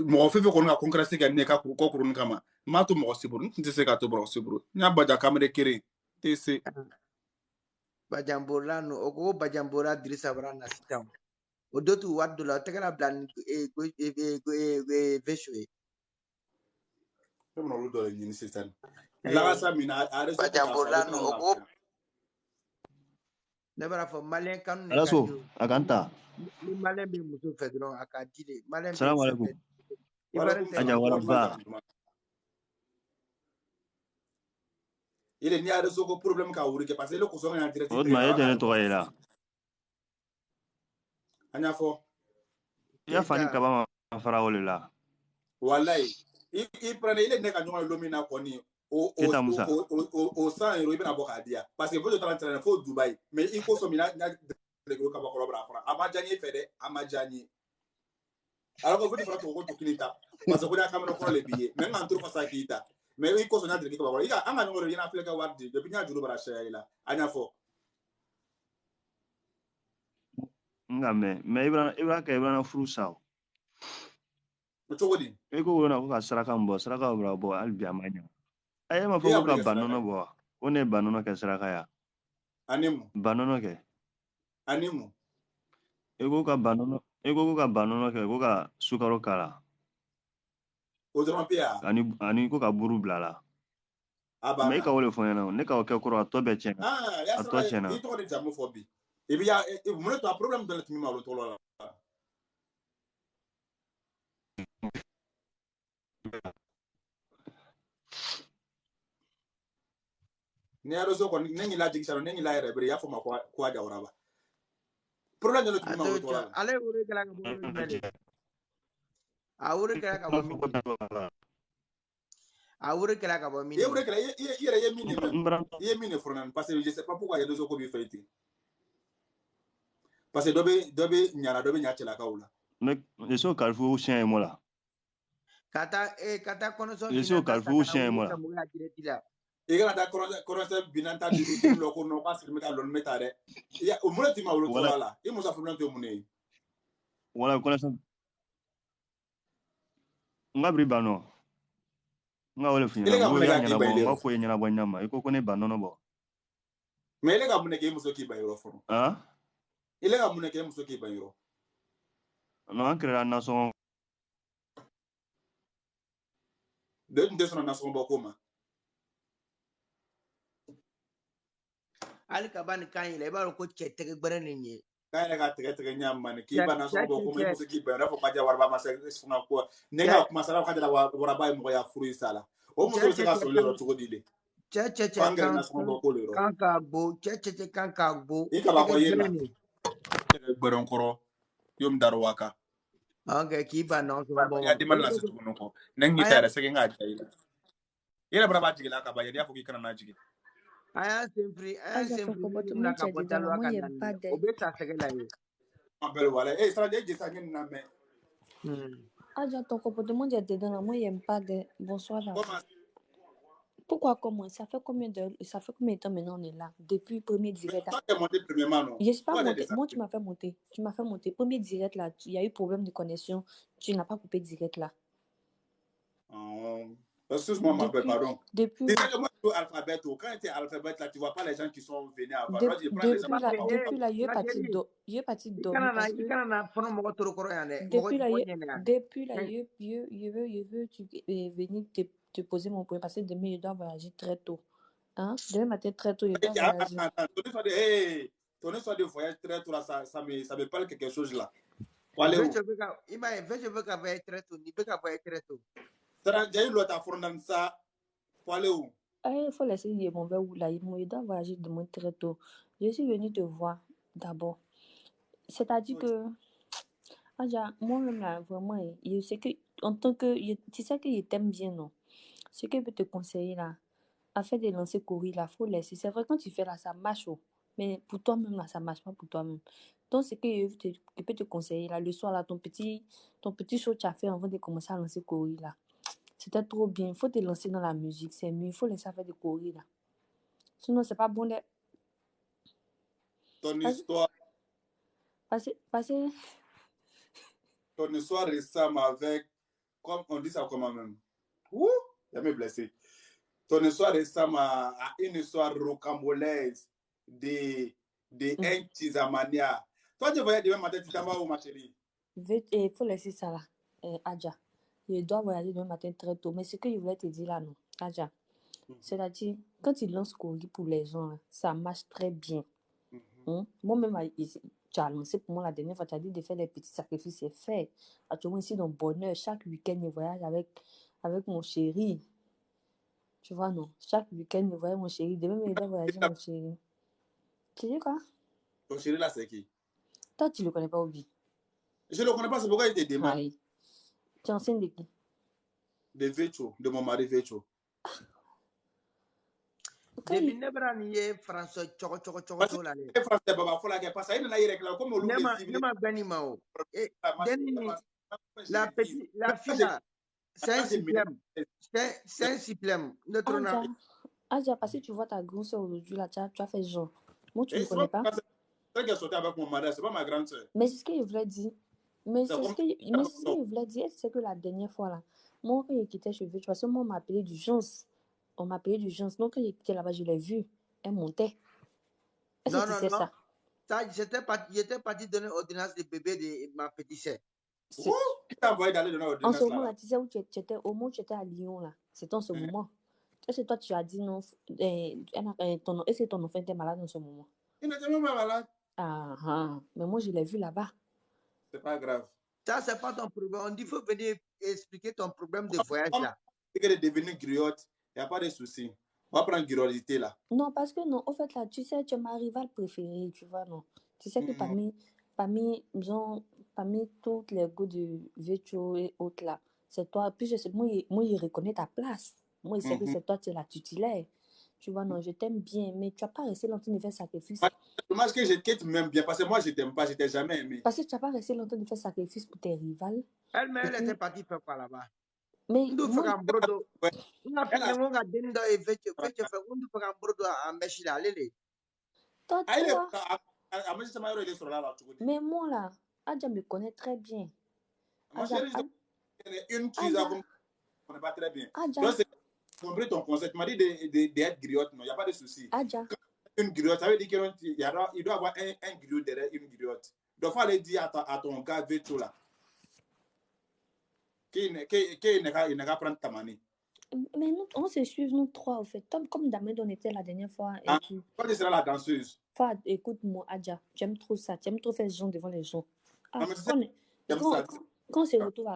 mo fefe ko na concrète ga ne ka ko kurun kama ma to mo siburu nti se ka to bro siburu nya baja camera kire tese bajambola no ogo bajambola dirisa brana sitam odotu wadula tegala plan veshwe no lu dole ni sitan la sa mina are so bajambola no ogo nebara fo malen kan ne Alaso akanta ni malen be muso fedro akadile malen be Assalamu alaikum aja wala ba ile ni are so ko problem ka wuri ke parce que le ko so ngana direct odma yedene to ila anya fo ya fani kaba ma fara wala wallahi I prene ile ne ka nyoma lomina ko ni o san euro ibina boka dia parce que vous train fo Dubai mais il faut so mina de ko ka bakoro bra fra amajani fede amajani alors que vous devez faire to kinita parce que vous na kamera ko le billet mais en trop fa kita mais il faut so na de ko bakoro ika anga ngoro yana Africa wardi de binya juru bara shaya ila anya fo ngame me ibra ka ibra na frusa to wodi e ko wona ko ka saraka mbo saraka bra bo albi amanya aye ma fo ka banono bo one banono ke saraka ya animu banono ke animu ego ka banono ke ko ka sukaro kala o dron pia ani ko ka buru blala Mais ka wole fo yana ne ka ke koro to be chena ya to sara chena i to de jamu fo bi e bi ya mo ne to problem de timi ma lo to lo ne ya so ko ne ni la jigisa ne ni la ere ya fo ma ko aja ora ba problem de timi ma lo to lo ale ure kala ka bo mele ure kala ka bo mini ure kala ka bo mini ure kala ye mini même ye mini fronan parce que je sais pas pourquoi il y a deux ko bi faiti parce que dobe nyana dobe nyachela ka ula mais je suis au Carrefour chien moi là kata konoso je suis au Carrefour chien moi là e gana da koronse binanta dulu lo ko no pas meta lon meta de ya o mulati ma wolo tola la e mo sa problem to mune wala konoso ngabri bano nga wole fina ngo ya nyana bo nga ko nyana bo nyama iko ko ne banono bo mais ile ga mune ke muso ki ba yoro foro ile ga mune ke muso ki ba yoro no an kera na so de ndeso na so bo koma ali kabani kan ile ba ko chete gbere ni kaya ga tege nyama ne ki ba na so bo koma muso ki ba rafa kaja warba ma se funa ko nega kuma sala kaja da warba mo ya furu sala o muso se ka so le ro tugo dile che kanka gbo che kanka gbo e ka ba ko yena gbere nkoro yom daro waka okay ki ba no so bo ya di man la se tugo ko nengi tare se nga jaila ira braba jigila ka ba ya dia fuki kana na jigi aya sempre na ka botalo aka na obeta segela yi ambel wala ça de ça ngin na me Aja ton comportement est dedans moi j'aime pas de bonsoir là. Pourquoi comment ça fait combien de temps maintenant on est là depuis premier direct. Toi t'es monté premièrement non. Je sais pas monté. Moi tu m'as fait monter premier direct là, il y a eu problème de connexion, tu n'as pas coupé direct là. Excuse-moi, ma belle, pardon. Depuis. Moi, alphabet, quand tu es alphabet, là, tu vois pas les gens qui sont venus avant. Depuis là, il est parti d'eau. Il est parti d'eau. Depuis là, je veux venir te poser mon point parce que demain, je dois voyager très tôt. Hein? Demain matin, très tôt, je dois voyager. Ton histoire de voyage très tôt, là, ça me parle quelque chose là. Je veux qu'à voyager très tôt. Il j'ai eu l'autre à fondre ça. Pour aller où? Il faut laisser dire mon verre où là. Il doit voyager demain très tôt. Je suis venue te voir d'abord. C'est-à-dire que moi-même là, vraiment, je sais que en tant que tu sais qu'il t'aime bien, non? Ce que je peux te conseiller là, à faire des lancers courir là, faut laisser. C'est vrai quand tu fais là, ça marche, mais pour toi-même là, ça marche pas pour toi-même. Donc ce que je peux te conseiller là, le soir là, ton petit show que tu as fait avant de commencer à lancer courir là. C'était trop bien. Il faut te lancer dans la musique, c'est mieux. Il faut laisser faire des courir là. Sinon, c'est pas bon de. Ton histoire. Ton histoire ressemble avec. Comme on dit ça comment même. Ouh, il me blessé. Ton histoire ressemble à une histoire rocambolaise de Tizamania. Toi, tu voyais demain matin, tu t'en vas où, ma chérie? Il faut laisser ça là, Adja. Je dois voyager demain matin très tôt. Mais ce que je voulais te dire là, non, Adja, c'est-à-dire, quand tu lances courir pour les gens, là, ça marche très bien. Moi-même, tu as lancé pour moi la dernière fois, tu as dit de faire des petits sacrifices, c'est fait. Actuellement, ici, dans le bonheur, chaque week-end, je voyage avec mon chéri. Tu vois, non? Chaque week-end, je voyage mon chéri. Demain, je dois voyager mon chéri. Tu dis quoi? Ton chéri là, c'est qui? Toi, tu le connais pas, Obi? Je le connais pas, c'est pourquoi il te demande. Tu es enceinte de qui? De Vecho, de mon mari Vecho. Français, la fille là, c'est un siplème. Adja, parce que tu vois ta grande soeur aujourd'hui là, tu as fait genre. Moi, tu ne connais pas. C'est qu'elle sortait avec mon mari, c'est pas ma grande soeur. Mais c'est ce que je voulais dire. Mais c'est ce que je voulais dire, c'est que la dernière fois là, moi quand il quittait chez Vecho, parce que moi on m'a appelé d'urgence. On m'a appelé d'urgence. Donc quand il quittait là-bas, je l'ai vu. Elle montait. Est-ce que tu sais ça? J'étais parti donner ordonnance de bébé de ma petite sœur. Qui t'a envoyé d'aller donner ordonnance? En ce moment là, tu sais où tu étais, au moment où tu étais à Lyon là, c'était en ce moment. Est-ce que toi, tu as dit non, est-ce que ton enfant était malade en ce moment? Il n'était même pas malade. Mais moi, je l'ai vu là-bas. C'est pas grave. Ça, c'est pas ton problème. On dit qu'il faut venir expliquer ton problème de voyage là. C'est qu'elle est devenue griotte, il n'y a pas de souci. On va prendre griolité là. Non, parce que non, au fait, là, tu sais, tu es ma rivale préférée, tu vois, non. Tu sais que parmi toutes les goûts de Vécho et autres là, c'est toi. Puis je sais, moi, il reconnaît ta place. Moi, il sait que c'est toi, tu es la titulaire. Tu vois, non, je t'aime bien, mais tu n'as pas resté longtemps de faire sacrifice. C'est dommage que tu m'aimes bien, parce que moi, je t'aime pas, je t'ai jamais aimé. Parce que tu n'as pas resté longtemps de faire sacrifice pour tes rivales. Elle était partie faire quoi là-bas? Mais moi, mais moi là, Adja me connaît très bien. Ma chérie, une chose qu'on ne connaît pas très bien. Donc, c'est compris ton concept. Tu m'as dit d'être griotte, non, il n'y a pas de souci. Adja. Une griotte, ça veut dire qu'il doit avoir un griot derrière une griotte. Donc, il faut aller dire à ton gars Vécho là, qu'il n'a qu'à prendre ta manie. Mais nous, on se suit, nous trois, au fait. Comme Damed, on était la dernière fois. Quand tu seras la danseuse. Écoute-moi, Adja, j'aime trop ça. J'aime trop faire ce genre devant les gens. Quand on se retrouve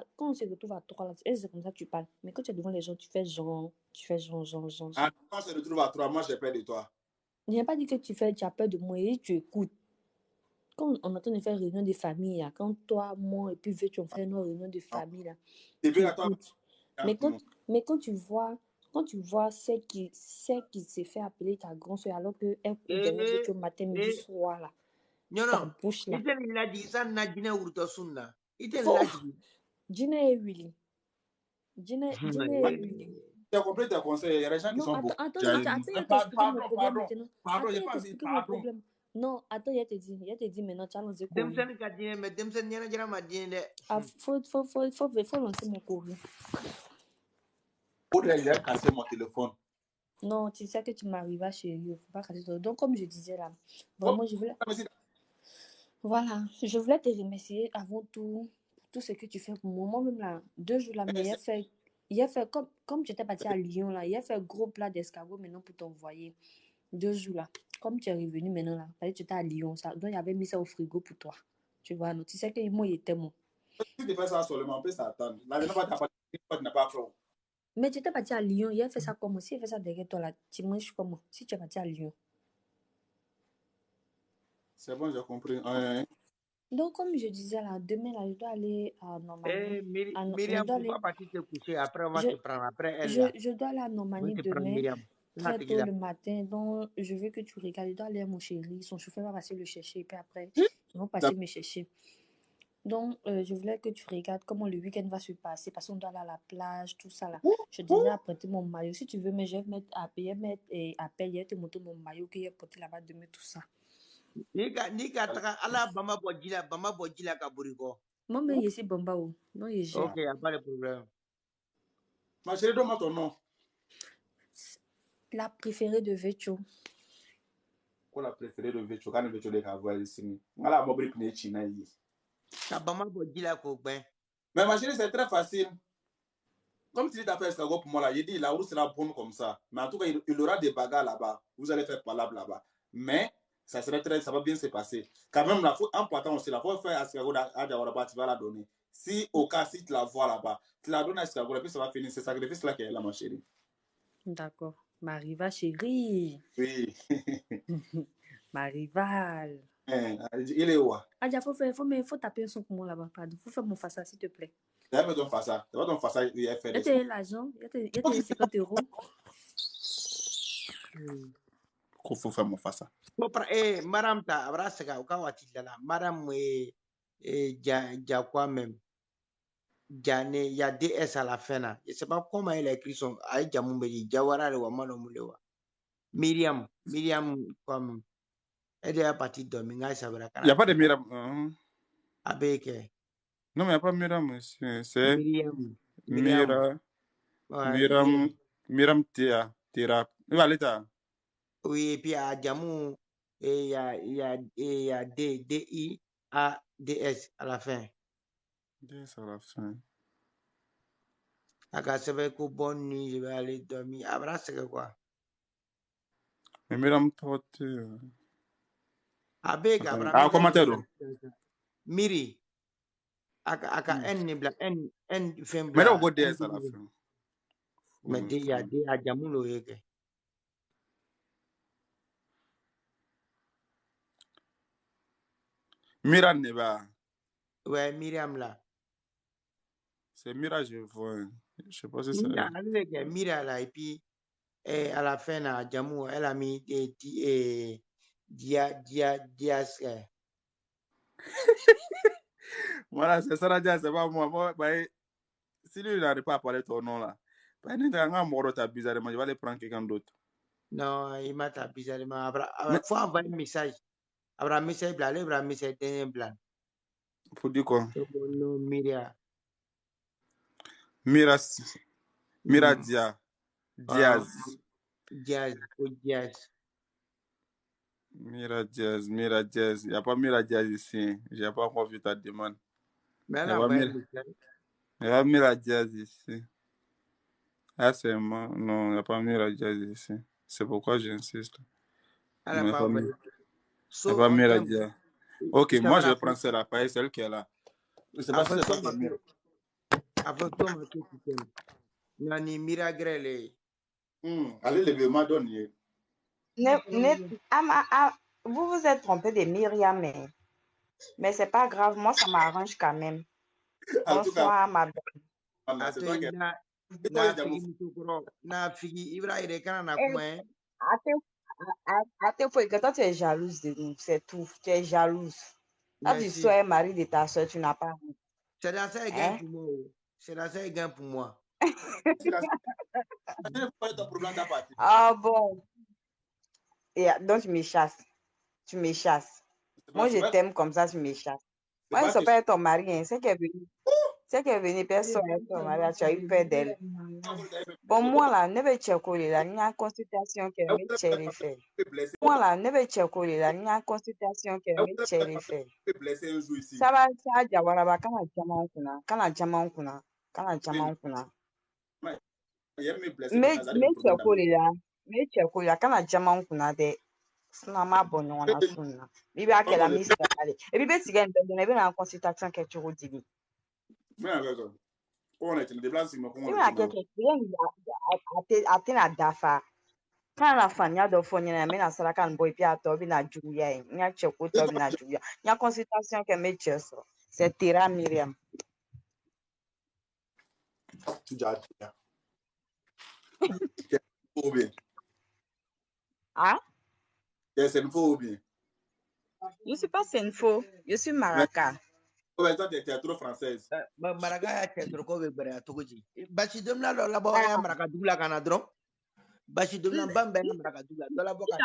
à trois, là, c'est comme ça que tu parles. Mais quand tu es devant les gens, tu fais genre. Quand on se retrouve à trois, moi, j'ai peur de toi. Je n'ai pas dit que tu as peur de moi et tu écoutes. Quand on est en train de faire réunion de famille, là, quand toi, moi et puis Vécho, on fait nos réunions de famille, là, tu écoutes. Mais quand tu vois celle qui s'est fait appeler ta grande soeur alors qu'elle court derrière Vécho matin, midi, soir, là. Ta bouche, là. Gina et Willy. Gina et Willy. Tu as compris tes conseils, il y a des gens qui sont beaucoup. Attends, il y a problème. Non, attends, il te dit maintenant, tu as lancé courrier. Faut lancer mon courrier. Faudrait casser mon téléphone. Non, tu sais que tu m'arrives à chérie, il ne faut pas casser ton. Donc, comme je disais là, vraiment, je voulais te remercier avant tout pour tout ce que tu fais pour moi. Moi-même là, 2 jours là, mais il a fait comme tu étais parti à Lyon là, il a fait gros plat d'escargot maintenant pour t'envoyer. 2 jours là, comme tu es revenu maintenant là, tu étais à Lyon, ça, donc il avait mis ça au frigo pour toi. Tu vois, non, tu sais que moi, il était mon. Si tu fais ça seulement, on peut s'attendre. La dernière fois, tu n'as pas fait. Mais tu étais parti à Lyon, il a fait ça comment? Si il fait ça derrière toi là, tu manges comment? Si tu es parti à Lyon. C'est bon, j'ai compris. Donc, comme je disais là, demain là, je dois aller à Normandie. Myriam, tu vas partir te coucher, après on va te prendre, après elle. Je dois aller à Normandie demain, très tôt le matin. Donc, je veux que tu regardes. Je dois aller à mon chéri. Son chauffeur va passer le chercher. Et puis après, ils vont passer me chercher. Donc, je voulais que tu regardes comment le week-end va se passer. Parce qu'on doit aller à la plage, tout ça là. Je déjà apprêté mon maillot. Si tu veux, mais je vais mettre à payer, je vais te montrer mon maillot que j'ai porté là-bas demain, tout ça. Moi, mais ici, Bamba. Non, il est ok, il n'y a pas de problème. Ma chérie, donne-moi ton nom. La préférée de Vécho. Quoi la préférée de Vécho? Quand Vécho est à ici. Voilà, mon brique n'est china. Mais ma chérie, c'est très facile. Comme tu dis, tu as fait escargot pour moi là, il dit la route sera bonne comme ça. Mais en tout cas, il aura des bagarres là-bas. Vous allez faire palabre là-bas. Mais ça va bien se passer. Quand même, en partant aussi, il faut faire escargot à Diawaraba, tu vas la donner. Si au cas, si tu la vois là-bas, tu la donnes à escargot, et puis ça va finir. C'est sacrifice là qui est là, ma chérie. D'accord. Ma rivale chérie. Oui. Ma rivale. Il est où? Adja, faut taper un son pour moi là-bas. Pardon. Faut faire mon faça, s'il te plaît. C'est pas ton faça. C'est pas ton faça. Il a fait. Il y a l'argent. Il y a 50 €. Il faut faire mon faça. Madame, ta abrasega, ukawatila. Madame, quoi même. Jane, il y a DS à la fin là. Je ne sais pas comment il a écrit son. Aïe, Jamumbedi, Jawara, le Wamano Mulewa. Myriam, quoi même. Elle est partie de Dominga, ça va. Il n'y a pas de Myriam. Abeke. Non, mais il n'y a pas Myriam. C'est Myriam Tira. Il va aller là. Oui, et puis à Jamou, il y a D-I-A-D-S à la fin. DS à la fin. Ça va être bonne nuit, je vais aller dormir. Après, c'est quoi? Mais Miram Pote. Avec Ah, Abraham, commentaire. Miri. Aka N Mais là, on fembla. go DS à la fin. Mais il y a des Adjamulo yeke. Mira Neba. Ouais, Myriam là. C'est Mira, je vois. Je sais pas si c'est. Mira là, et puis à la fin, là, Djamou, elle a mis Diaz. Voilà, c'est ça, la Dia, c'est pas moi. Moi, bah, si lui, il n'arrive pas à parler ton nom là, bah, il est un mort, t'as bizarrement, je vais aller prendre quelqu'un d'autre. Non, il m'a tapé bizarrement. Il faut envoyer un message. Abraham, message blanc, Abraham, message blanc. Pour dire quoi? Non, Mira. Mira Dia. Diaz. Diaz. Mira Diaz. Il n'y a pas Mira Diaz ici. Je n'ai pas encore vu ta demande. Il n'y a pas Mira Diaz ici. Ah, c'est moi. Non, il n'y a pas Mira Diaz ici. C'est pourquoi j'insiste. Il n'y a pas Mira Diaz. Ok, moi je vais prendre celle-là. C'est celle qui est là. Je sais pas si c'est pas que Mira. Après toi, ma question. Nani Mira Grele. Allez, le ma donné. Vous vous êtes trompé de Myriam, mais c'est pas grave, moi ça m'arrange quand même. Bonsoir, ma belle. C'est toi qui es. Toi, tu es jalouse de nous, c'est tout. Tu es jalouse. Là, tu sois mari de ta soeur, tu n'as pas. C'est la seule gain pour moi. C'est la seule gain pour moi. Ah bon. Et donc, tu me chasses. Tu me chasses. Moi, je t'aime comme ça, tu me chasses. Moi, je ne sais pas être ton mari. Hein. C'est qu'elle est venue. C'est qu'elle est venue, personne n'est ton mari. Tu as eu peur d'elle. Bon, moi, là, ne vais pas checker là. Il y a une consultation qui est fait. Moi, là, ne vais pas checker là. Il y a une consultation qui est fait. Ça va, ça va, Waraba, quand la diamant kuna. Mais checker là, quand la diamant kuna de. Snama bon on a sunna. Bibi a qu'elle a mis ça aller. Et bibi si gagne donner bien en consultation que tu redis. Mais avec ça. On est le déplacement si me Il a quelqu'un qui a été à dafa. Quand la famille a de fourni na mena sala kan boy pia to bi na juya. Nya cheko to bi na juya. Nya consultation que me cheso. C'est Tira Myriam. Tu déjà ou bien. Ah? C'est une faux ou bien. Je suis pas c'est une faux. Je suis Maraca. Ouais, toi, tu es trop française. Maraca, tu es trop couvert. Bachi de la là-bas, Maraca doula canadron. Bachi de la bamba, Maraca doula. De la boca.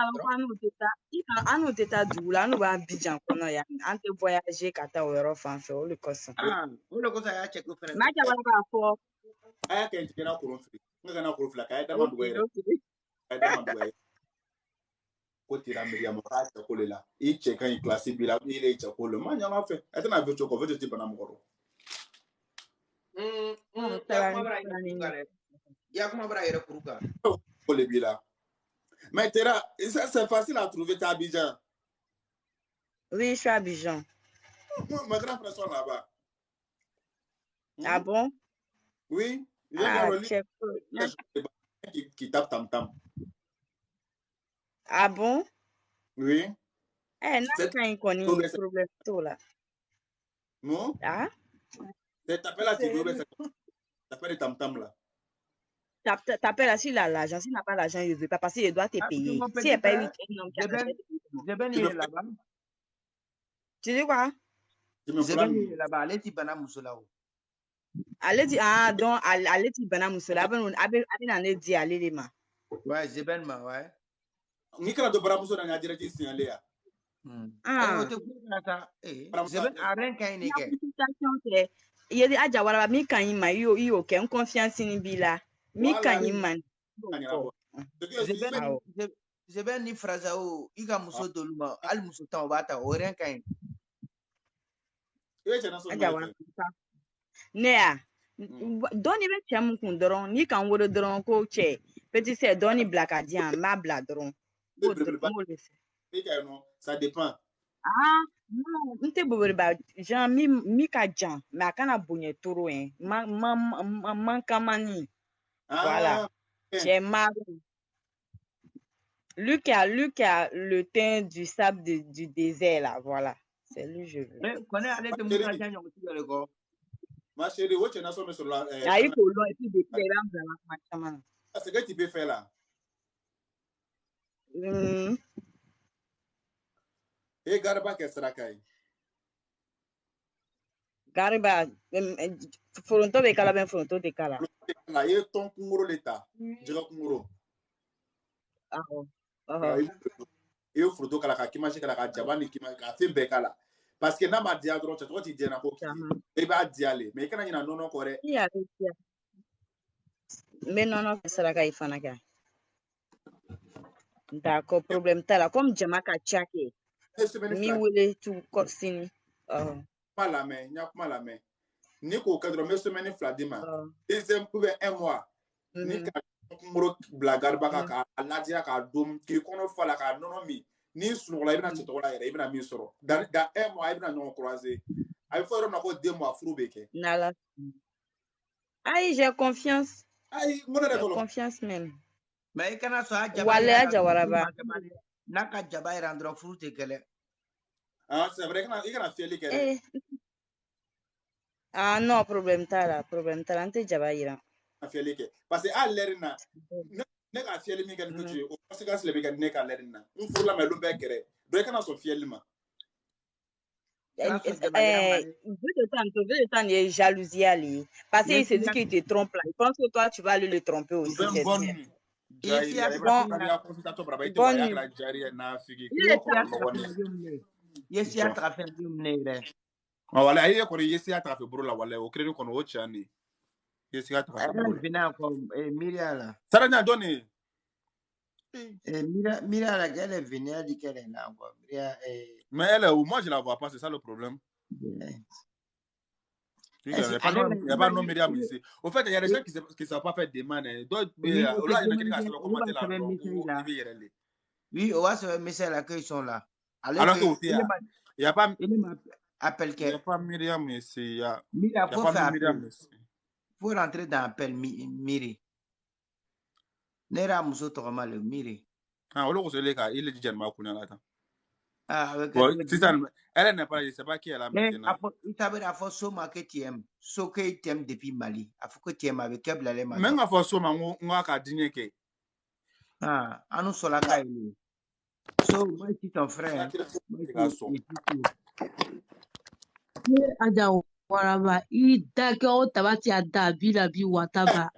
Anu teta doula, anu ba Abidjan kono ya. Ante voyager kata o Europe en fait, o le koso. O le koso ya check faire. Ma ja ba fo. Aya ke ntikena ko nfri. Ngana ko nfla ka da mandu wele. Ada mandu wele. Ko Tira Myriam ka ta ko le la. I check kan classe bila ile i check ko le. Ma nyama fe. Ata na vecho ko vecho tipa na mkoro. Ya kuma bra yere kuruka. Ko le bila. Mais Tira, ça c'est facile à trouver ta Abidjan. Oui, je suis à Abidjan. Ma grande frère sont là-bas. Ah bon? Oui. Qui tape tam-tam. Ah bon? Oui. Non, quand il connaît le problème tout là. Non? Ah? C'est t'appelles à TV, t'appelles les tam-tam là. T'appelles à s'il a l'argent. S'il n'a pas l'argent, il ne veut pas parce qu'il doit te payer. S'il n'est pas 8 Zeben est là-bas. Tu dis quoi? Zeben est là-bas. Allez, tu bana musula. Allez, donc, allez, tu bana musula. Allez, dit, allez, les mains. Ouais, Zeben, ma, ouais. Nikala do bara musula na direct signalé ya. Zeben a rien qu'à une il y a des adjawara mi kan ma yo ken confiance ni bila mi kan man Zeben ni fraza o iga muso doluma al muso tan bata o rien qu'à une ne ya Doni be chem kun doron ni kan woro doron ko che petit c'est doni black adian ma bla doron ça dépend. Ah non nte bobori ba Jean mi ka jan mais akana bonye toro mankamani voilà c'est marron. Lui qui a le teint du sable du désert là, voilà. C'est lui je veux. Ma chérie, où tu es sur la il faut loin et puis des c'est que tu peux faire là. Et Garba qu'est-ce que Garba fronto de cala ben fronto de cala. Là il ton kunguro l'état. Diga kunguro. Il fronto cala ka kimaji cala ka jabani kimaji ka fe bekala. Parce que na ma dia droit tu dis dia na ko ki. E ba dia le mais kana nyina non correct. Mais non sera ka ifana ka. D'accord, problème tala comme jamaka chake. Mi wele tu kosini. Malame, nya malame. Ni ko cadre me semaine fladima. Deuxième pour un mois. Ni ka muro blagarba ka aladia ka dom ki kono fala ka nonomi. Ni sunula ibna chetola yere ibna mi soro. Da un mois ibna non croiser. Ay faut na ko 2 mois frubeke. Nala. Aïe, j'ai confiance. Aïe, mon j'ai confiance même. Mais kana so aja wala jawaraba. Naka jaba irandro fruit kele. Ah, c'est vrai que il kana fieli kele. Ah non, problème tala ante jaba ira. Fieli ke. Parce que à l'erina ne ka fieli mi kan tutu o parce que c'est le bigan ne ka l'erina. On furla me lumbe kere. Do kana so fieli ma. De temps, il est jalousie à lui. Parce qu'il se dit qu'il te trompe là. Il pense que toi, tu vas aller le tromper aussi. Bonne nuit. Voilà, il y a quoi ici à travers pour la wale au crédit qu'on watch ani. Ici à travers. Miriam. Ça n'a donné. Miriam la gueule est venue à dire qu'elle est là quoi. Mais elle moi je la vois pas, c'est ça le problème. Il n'y a pas de Myriam ici. Au fait, il y a des gens qui ne savent pas faire des mains. D'autres, là, il y a qui sont commenter là. Oui, on va se faire message là qu'ils sont là. Alors que il n'y a pas. Appel il n'y a pas Myriam ici. Il n'y a pas Myriam ici. Pour rentrer dans l'appel Miri. Nera Mousso Toroma le Miri. Ah, on se les il est dit Jan Makouna là. Ah, c'est ça. Elle n'est pas, je ne sais pas qui est là maintenant. Il t'avait la force au marché tu aimes. Ce que tu aimes depuis Mali. Il faut que tu aimes avec Kebla les Mali. Même la force au marché, on a dîner que. Ah, à nous sur la caille. So, moi, si ton frère. Aja waraba i dake o tabati ada bila bi wataba.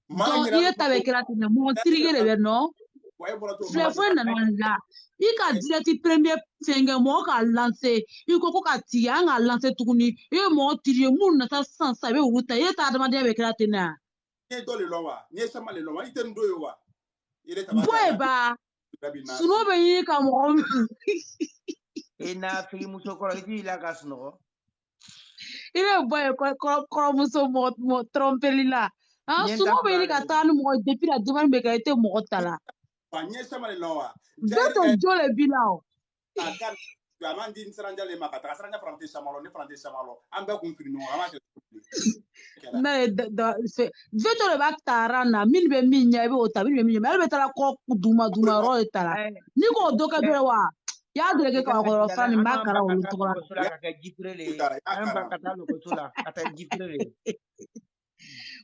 Donc il est avec la tene mon trigger le no. Flefo na la. I ka direct premier finger mo ka lancer. I ko ka ti anga lancer tukuni. E mo tiri mu na ta sans sabe uruta. E ta demande avec la tene. Ni do le lowa, ni chama le lowa, ite ndo yo wa. Il est tabati. Boy ba. Suno be yi ka mo. Et na fi muso ko di la gasno. Il est boy ko muso mo tromper là. Ah suno be yi ka tanu mo depuis la demande be ka été mo tala. Ni chama le lowa. Beto jole bilao. Amandi nsaranja le makata saranja frante chamalo ne frante chamalo amba kunfirino amake mais veto le baktara na min be minya be ota min be minya mel be tala ko duma ro tala ni ko do ka bere wa ya de ke ka ko fa ni makara o to la ka gifrele amba kata lo ko tula kata gifrele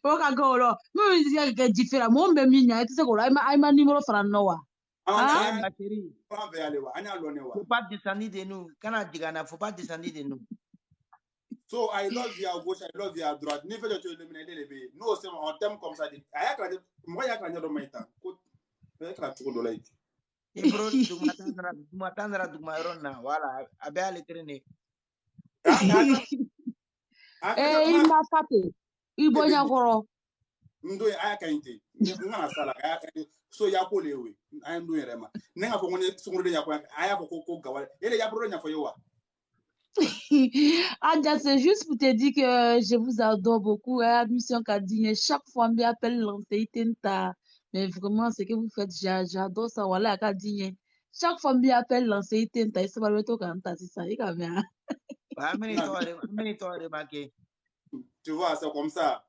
o ka go lo mo ya ke gifra mo be minya ti se ko ai ma numero fra no wa ah chérie faut pas descendre de nous quand on dit qu'il faut pas descendre de nous. So I love you à gauche, I love you à droite. Ni fait de te éliminer les bébés. Nous aussi on t'aime comme ça. Moi ya kranya do maita. Ko kra tuko do lait. Et bro, tu m'attendras du mairona voilà, abe aller traîner. Il m'a tapé. Il bonya goro. Ndo aya kainte. Ni ngana sala aya so ya ko lewe. Aya ndo yerema. Nenga fo ngone sunguru de ya ko aya ko gawale. Ele ya bro nya fo yowa. Adja, c'est juste pour te dire que je vous adore beaucoup. Admission Kadine, chaque fois, on m'appelle lancer Tenta. Mais vraiment, ce que vous faites, j'adore ça. Voilà, Kadine. Chaque fois, on m'appelle lancer Tenta. Et ça va le tour quand c'est ça. Il va bien. Tu vois, c'est comme ça.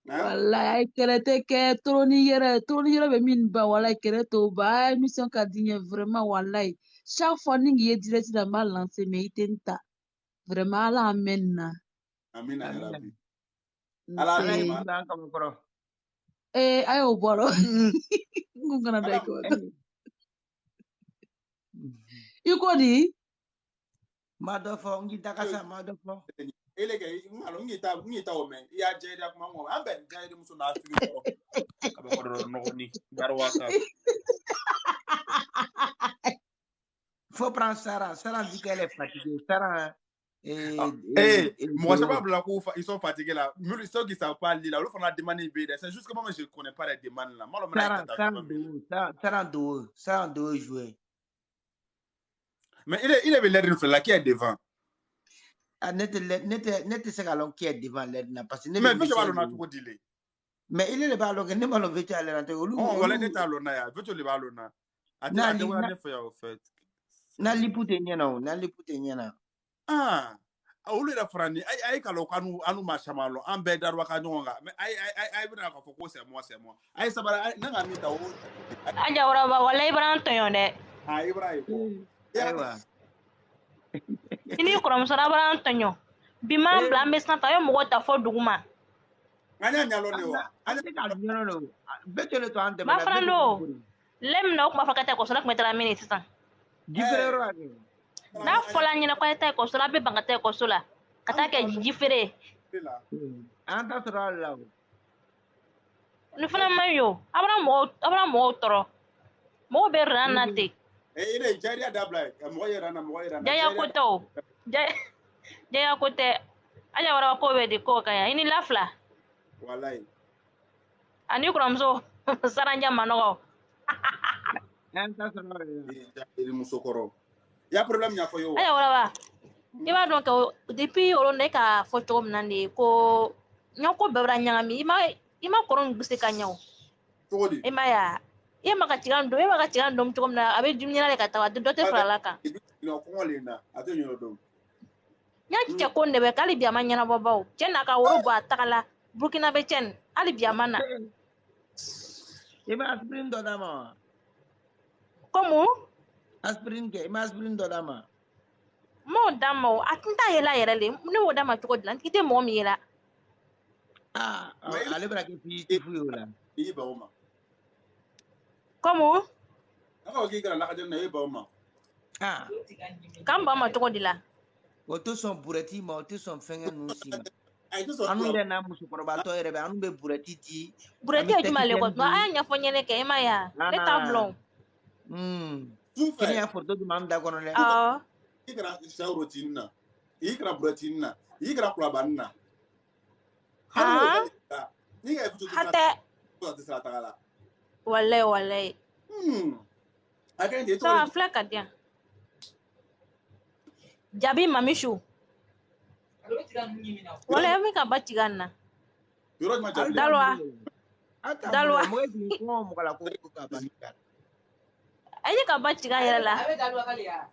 Voilà, kerete ke troni yere be min ba wala kereto ba émission Kadine vraiment wallahi. Chaque fois, on y est direct dans ma lancée, mais Tenta. Vraiment, la amen. Amen, Rabbi. Ayo boro. Ngungana dai ko. Iko di? Madofo, ngi takasa madofo. Elege, ngita ome. Ya jere kuma mo. Ambe jere muso na afiri ko. Kaba ko no ni barwaka. Faut prendre Sarah. Sarah dit qu'elle est fatiguée. Sarah moi je sais pas ils sont fatigués là. Mais ceux qui savent pas lire là, le font la demande c'est juste que moi je connais pas les demandes là. Moi Sarah doit jouer. Mais il est l'air là qui est devant. Nete se galon qui est devant l'aide parce que mais je vais le tout dire. Mais il est le ballon que ne ballon veut aller dans on va aller dans l'ona ya, veut le ballon na. Attends, on va faire au fait. Na liputenya na. Ah, olu da frani ai kalo anu mashamalo ambe darwa kanyonga ai bina ka foko c'est moi ai sabara nanga mita o aja ora ba wala ibran to yone ai ibrahim aiwa ini kuram sara bran to nyo bima bla mesna ta yo mo ta fo duguma anya nyalo ne wa anya ka nyalo no betele to ante ma frando lem no kuma fakata ko sala metra minute tan jifere ro na fola nyina ko ta ko sala be bangata ko sala kata ke jifere anta sura la ni fana mayo abra mo toro mo be ranate ile jaria dabla mo yera jaya koto jaya kote aja wara ko be de ko kaya ini lafla wallahi ani kuramso saranja manogo anta sura ile musokoro ya problème nya fo yo aja wara ba iba donc depuis olo ne ka fo to mnande ko nyoko bebra nyangami ima koron guse kanyaw todi ima ya ima ka tigando mtuko mna abe jumnyana le katawa dote fralaka no ko lena atenyo do nya chicha konde be kali biama nyana babaw chenna ka woro ba takala burkina be chen ali biama na ima aspirin do dama como aspirin ke ima aspirin do dama mo damo atinta yela yerele ne wo dama tuko dilan kite mo mi yela ale bra ke fi yola iba uma como ako giga la kaden na iba uma kamba ma tuko dila oto son bureti ma oto son fengen nusima anu de na musu probato erebe anu be bureti ti bureti o jumale ko ma anya fonyele ke ma ya le tablon kini ya foto du mam da kono le ikra shaurotinna ikra buratinna ikra kulabanna ni ga futu hata ko tsara tagala wallahi akan de to so flaka dia jabi mamishu wallahi mi ka batigana yoro ma jabi dalwa mo di ko mo kala ko ka banika ayi ka batiga yela la dalwa kali ya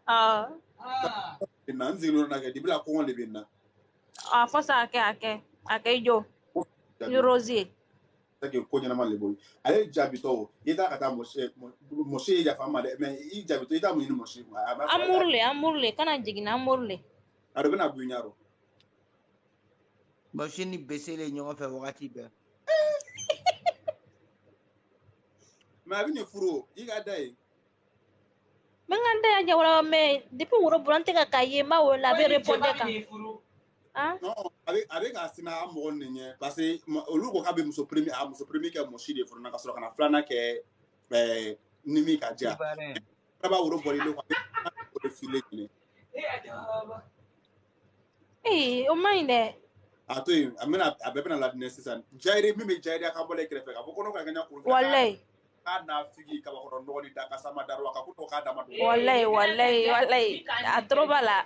nanzilo na ga dibla ko le binna fosa ake jo ni rosier take ko nyana male boy ale jabi to yeta kata moshe ya fama mais i jabi to yeta mo ni moshe amurle kana jigina amurle ado bena bunyaro moshe ni besele nyongo fe wakati be ma bi ni furo iga dai menganda aja wala me depuis woro bulante ka kaye ma wala be répondre ka non avec asina mo nyenye parce que olu ko ka be muso premier ke mo shi de furo na ka soro kana flana ke nimi ka ja ba woro boli lo ko file ni o minde ato amena abebe na la necessary jaire mi me jaire ka bole krefe ka ko no ka ganya ko wallahi ana figi ka ko ndo ni da ka sama darwa ka ko ka da ma wallahi atroba la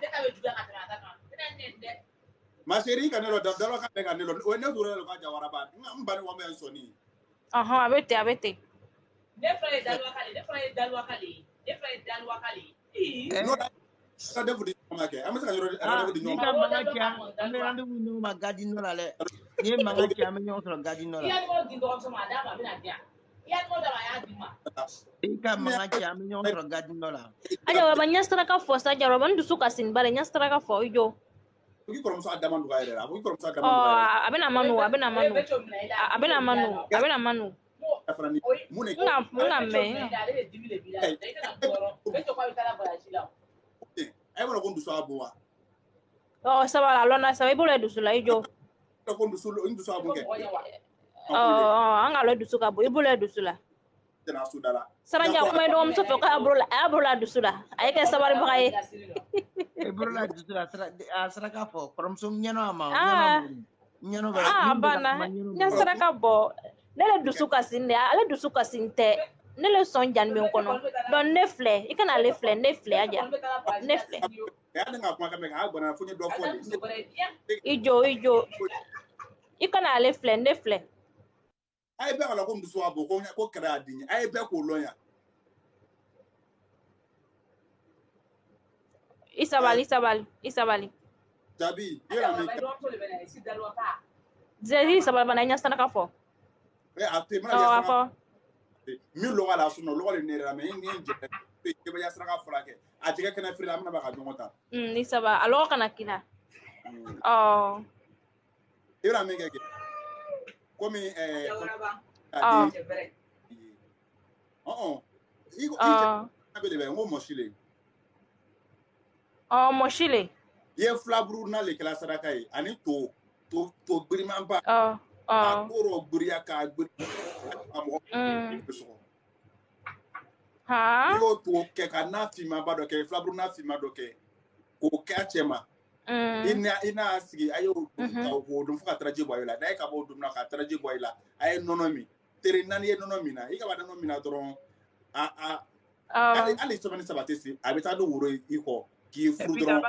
ma chérie kanelo darwa ka kanelo o ne duro lo ka jawara ba mbani wa men soni abete ne frère dalwa kali no da defu di ma ke amasa ka yoro di ni ka manga kya ame randu no ma gadi no la le ni manga kya ame nyo so gadi no la ya mo di do so ma da ma bi na dia ya mo da ya di ma ika manga kya ame nyo so gadi no la aja wa banya straka fo sa jaro ban dusu kasin bare nya straka fo ijo uki korom so adama ndu gaire uki korom so adama ndu gaire abena manu afrani mune ngame ay wala ko ndu so abuwa sabala lona sabai bole dusu la ijo ko ndu so ndu so abu ke anga lo dusu ka bo ibole dusu la tena sudala saranja kuma ndo mso fe ka abrola dusu la ay ka sabari bakaye ebrola dusu la saraka fo from sum nyano ama nyano bana nya saraka bo nele dusu ka sinde ale dusu ka sinte nele son jan mi kono don nefle ikana lefle aja nefle ya nga kuma ka me ga gbona funye do fo ijo ikana nefle ay be ala ko ndu so abo ko kra adin ay be ko loya isabali jabi yera mi zeri sabali bana nya sana ka fo ate mana ya sana mi lo ala suno lo le nera me ngi je ke ba ya sana ka fo la ke atige kana fira amna ba ka jongota isaba alo kana kila yera mi ke komi abele ngo moshile ye flabru na le kala saraka yi ani to gbirima ba akoro gbiria ka gbiri amo yo to ke kana fi ma ba do ke flabru na fi ma do ke ko ka chema ina asigi ayo ka wo dum fuka traje boyla dai ka bo dum na ka traje boyla ay nonomi tere nan ye nonomi na ika ba nonomi na doron ali so mani sabatesi abeta do woro iko ki furu doron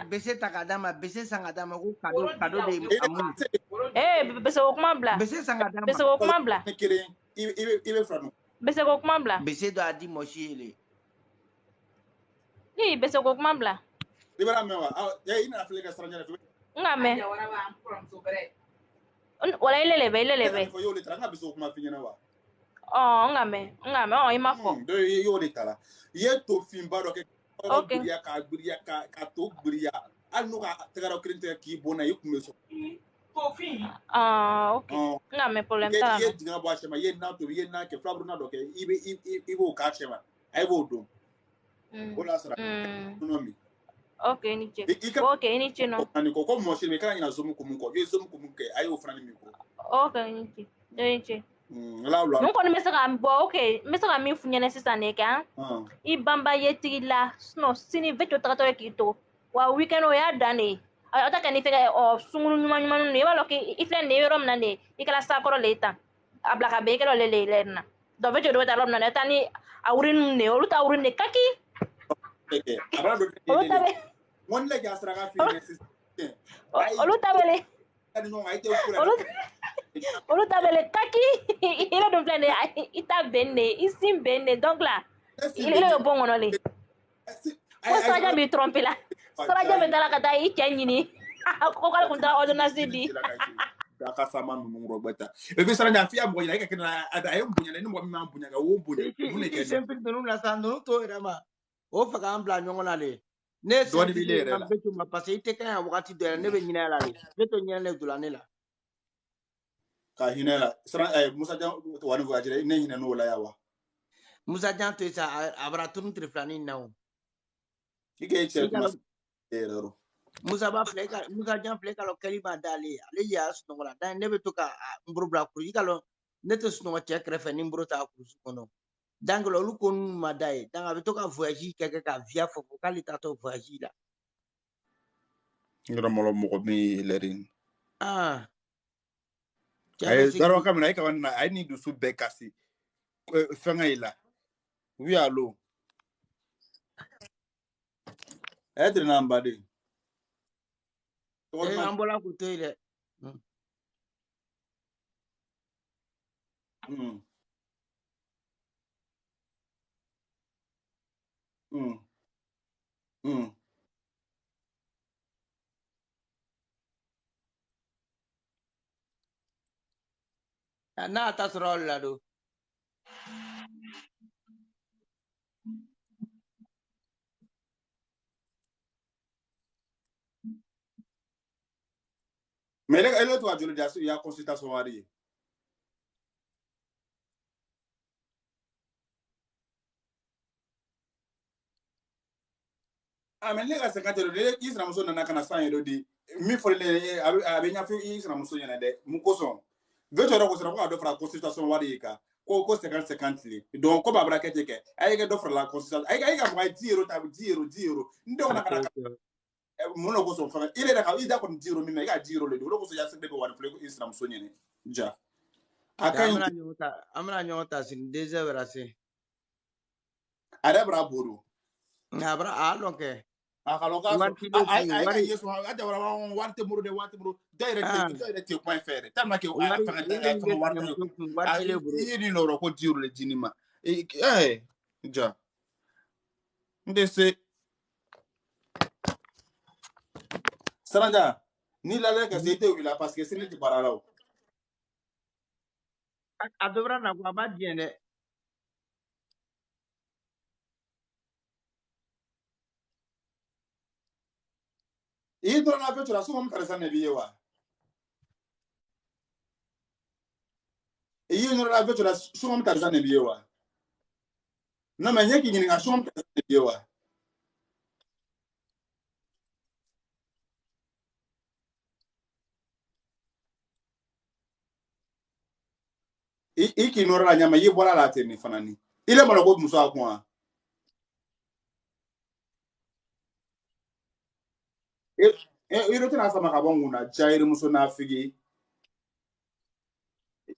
bese takadama bese sangadama ko kado de amu bese ko kuma bla ibe frano bese ko kuma bla bese do adi moshile bese ko kuma bla libera mewa ina afleka stranja ngame wala ilelebe fo yo le tranga biso kuma finyana wa ngame imafo do yo le tala ye to fimba do ke gbiria ka to gbiria anu ka tegara krinte ki bona yikume so Kofi. Okay. Ngame problem tala. Ye dinga bo achema ye na to ye na ke flabru na do ke ibe ka achema ai bo do ola sara no mi okay niche no ani ko mo shi me kana ina zo mu ko ye zo mu ke ai o frani mi ko okay niche la nko ni mesa ka bo okay mesa ka mi funya na sisa ne ka I bamba ye tigila no sini veto trato ekito wa weekend o ya dane ata kan ifega o sunguru nyuma ne ba loki ifle ne rom na ne ikala sa koro leta abla ka be ke le na do veto do ta rom na tani awrin ne o ta awrin ne kaki abra do olutabele mon le gasra ga fi ne olutabele ani no ai te ukura olutabele kaki ile do plan ita benne isim benne donc là il est le bon onole ko saja bi tromper là saja be dala kata I kenyini ko kala kunta ordonnance di da ka sama mu rogbeta e bi sara nyafi abo ya ke na ada e mbunya ne mo mi ma mbunya ga wo mbunya mu ne ke sempre donu la sando to rama o faga ambla nyongona le ne so ni bile re la betu ma passe ite kan wakati de ne be nyina la le beto nyina le dulane la ka hinela sara Musa Jan wani voyage ne hina no la yawa Musa Jan to isa abra tunu triflani nawo ike che kuma ero Musa ba fleka Musa Jan fleka lo kalima dale ale ya so ngola dan ne betu ka mbrubla kuru ikalo ne to so ngo che krefe ni mbruta kuru kono dangolo lu kon madai danga betu ka voyage keke ka via fo kalita to voyage la ngara molo mo mi lerin Daro kamera ka wana I need to sub bekasi. Fanga ila. We are low. Edre namba de. Ambola kutoile. Na tasrol la do. Mais elle est toi de il y a consultation variée. Ah mais les gars 50 euros les Israël muso nana kana 100 euros di mi for les abenya fi Israël muso yana de mukoso veto ro ko sera ko do fra consultation variée ka ko 50 li donc ko ba bracket ke ay ga do fra la consultation ay ga mo 10 euros tab 10 euros ndo na kana mono ko so fa ile da ka ida ko 10 euros mi me ga 10 euros le do ko so ya se be ko wan fle ko Israël muso nyene ja amna nyota sin déjà verase ada bra bodo abra alonke akaloka so ay yeso ada wala warte muro direct point faire tellement que warte ni no ko diru le dinima ja ndese saranja ni la le que c'était là parce que c'est ne parala adobra na kwa badien e do na vetura so mo karesa na biyewa e no na vetura so mo karesa na biyewa na manye ki ngini so mo karesa na biyewa e ki no ra nyama yi bola la teni fanani ile mo ko muso akwa e ro tena sama ka bongu na jaire muso na figi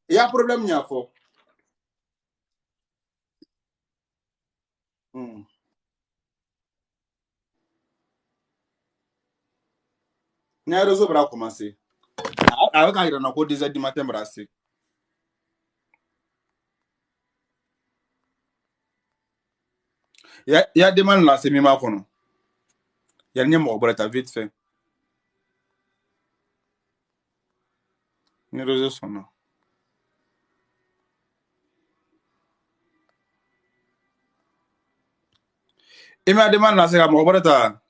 ya problem nya fo nya rezo bra commencer avec ka ira na ko 10h du matin brasser ya demande la semi ma kono ya nye mo bra ta vite fait ni rezo sono e ma demande la se ka mo bra ta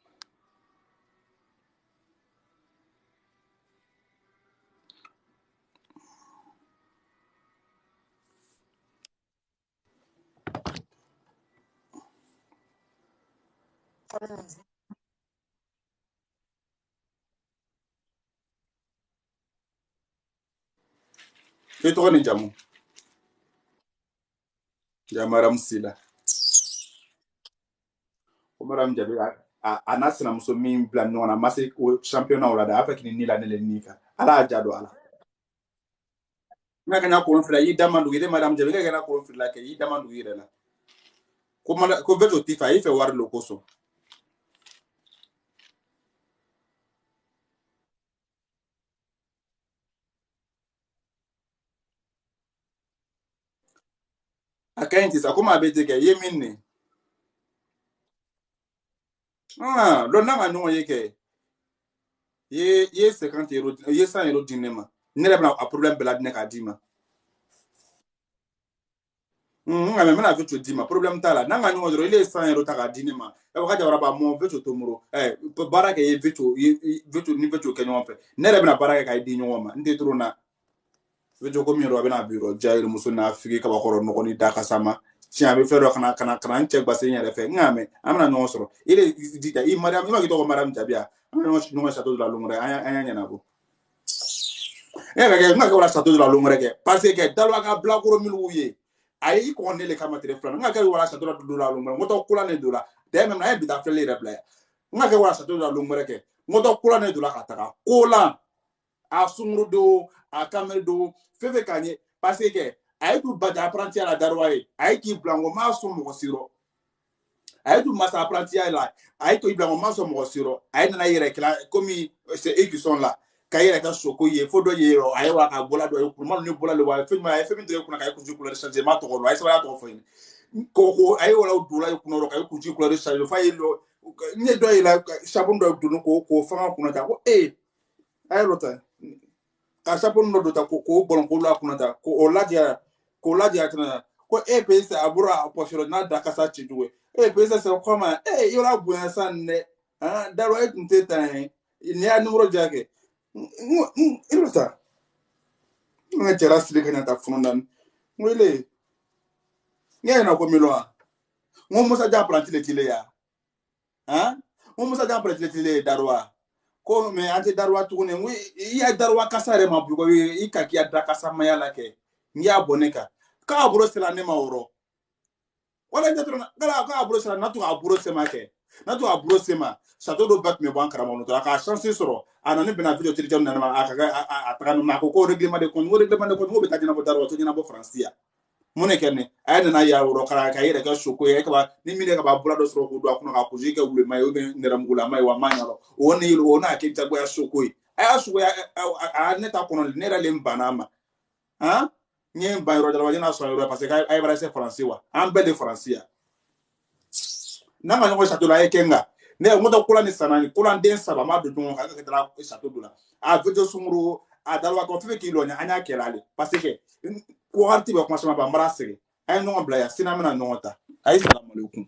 to ni jamu jamaram sila o maram jabi anasina muso min plan no na mase championnat wala da afek ni la ne nika ala jado ala nga kana ko fira yi damandu ide madam jabi nga kana ko fira ke yi damandu ire la ko veto tifa ife war lo koso akainti sa kuma bete ke yeminne lo na no yeke ye 50 euros ye 100 euros dinema ne le bna a problème bela dine ka dima nga me na veto dima problème tala na nga no ile 100 euros ta ka dinema e ka jawra ba mo veto to muro baraka ye veto ni veto ke nyon fe ne le bna baraka ka di nyon ma ndi tro na veto ko mi ro bna biro jair muso na afiki ka ba ko no ni daka sama si abe fero kana check ba se nyere fe ngame amna no soro ile dita I madam ima kito ko madam tabia no château de la Longre anya na bo nga ko la château de la Longre ke parce que dalwa ka blakoro miluye ai ko ne le kama telefone nga ka wala château de la Longre ngoto kula ne dola de même na e bita fele reply nga ka wala château de la Longre ke ngoto kula ne dola ka taka kula a sunguru do a kamel do feve kanye parce que ay du bada apprenti à la darwaye ay ki blanco ma so mo siro ay du massa apprenti à la ay ko blanco ma so mo siro ay na yere kla comme c'est eux qui sont là kayere ka soko ye fodo yero ay wa ka bola do ko mal ni bola le wa fe ma ay fe mi de ko na kay ku jukula changement to ko ay sa ya to fo ko ay wala dula ko no kay ku jukula changement fa yelo ni do ila sabun do dunu ko fa ko na ta ko ay rota ka sabun no do ta ko bolon ko la ko na ta ko oladia tana ko pese abura aposhoro na da kasa chiduwe pese se ko ma yola buya sanne daro tunte tan ni a numero jage irota nga jara sile kana ta fundan ngwele ngai na ko miloa ngo musa ja plantile tile ya ngo musa ja plantile tile darwa ko me ante darwa tugune ngwi ya darwa kasare mabugo ikaki ya dakasa mayala ke ngia boneka ka aburo sela ne mauro wala nyatrona gala ka aburo sela natu aburo sema ke natu aburo sema chateau do bat me ban karama no ka chance soro anani bena video tiri jam na aka ataka na ko règlement de compte ngo beta dina bo darwa to dina bo francia mone kenne ay na ya woro kala ka yere ka shoko ye ka ba ni mi de ka ba bula do soro ko do akuno ka kujika ule mai o ndera mgula mai wa manyalo woni yilo ona akita gwa shoko ay shoko a neta kono nera lembanama nye bayro dala wajina so euro parce que ay bara c'est français wa en bel de français na ma ngo château la ekenga ne ngoto kula ni sanani kula den saba ma do don ka dala château dula a vedo sumuru a dalwa ko fe kilo nya anya kelale parce que ko arti ba ko ma ba mara sere ay no bla ya sinamina no ta ay salam alaikum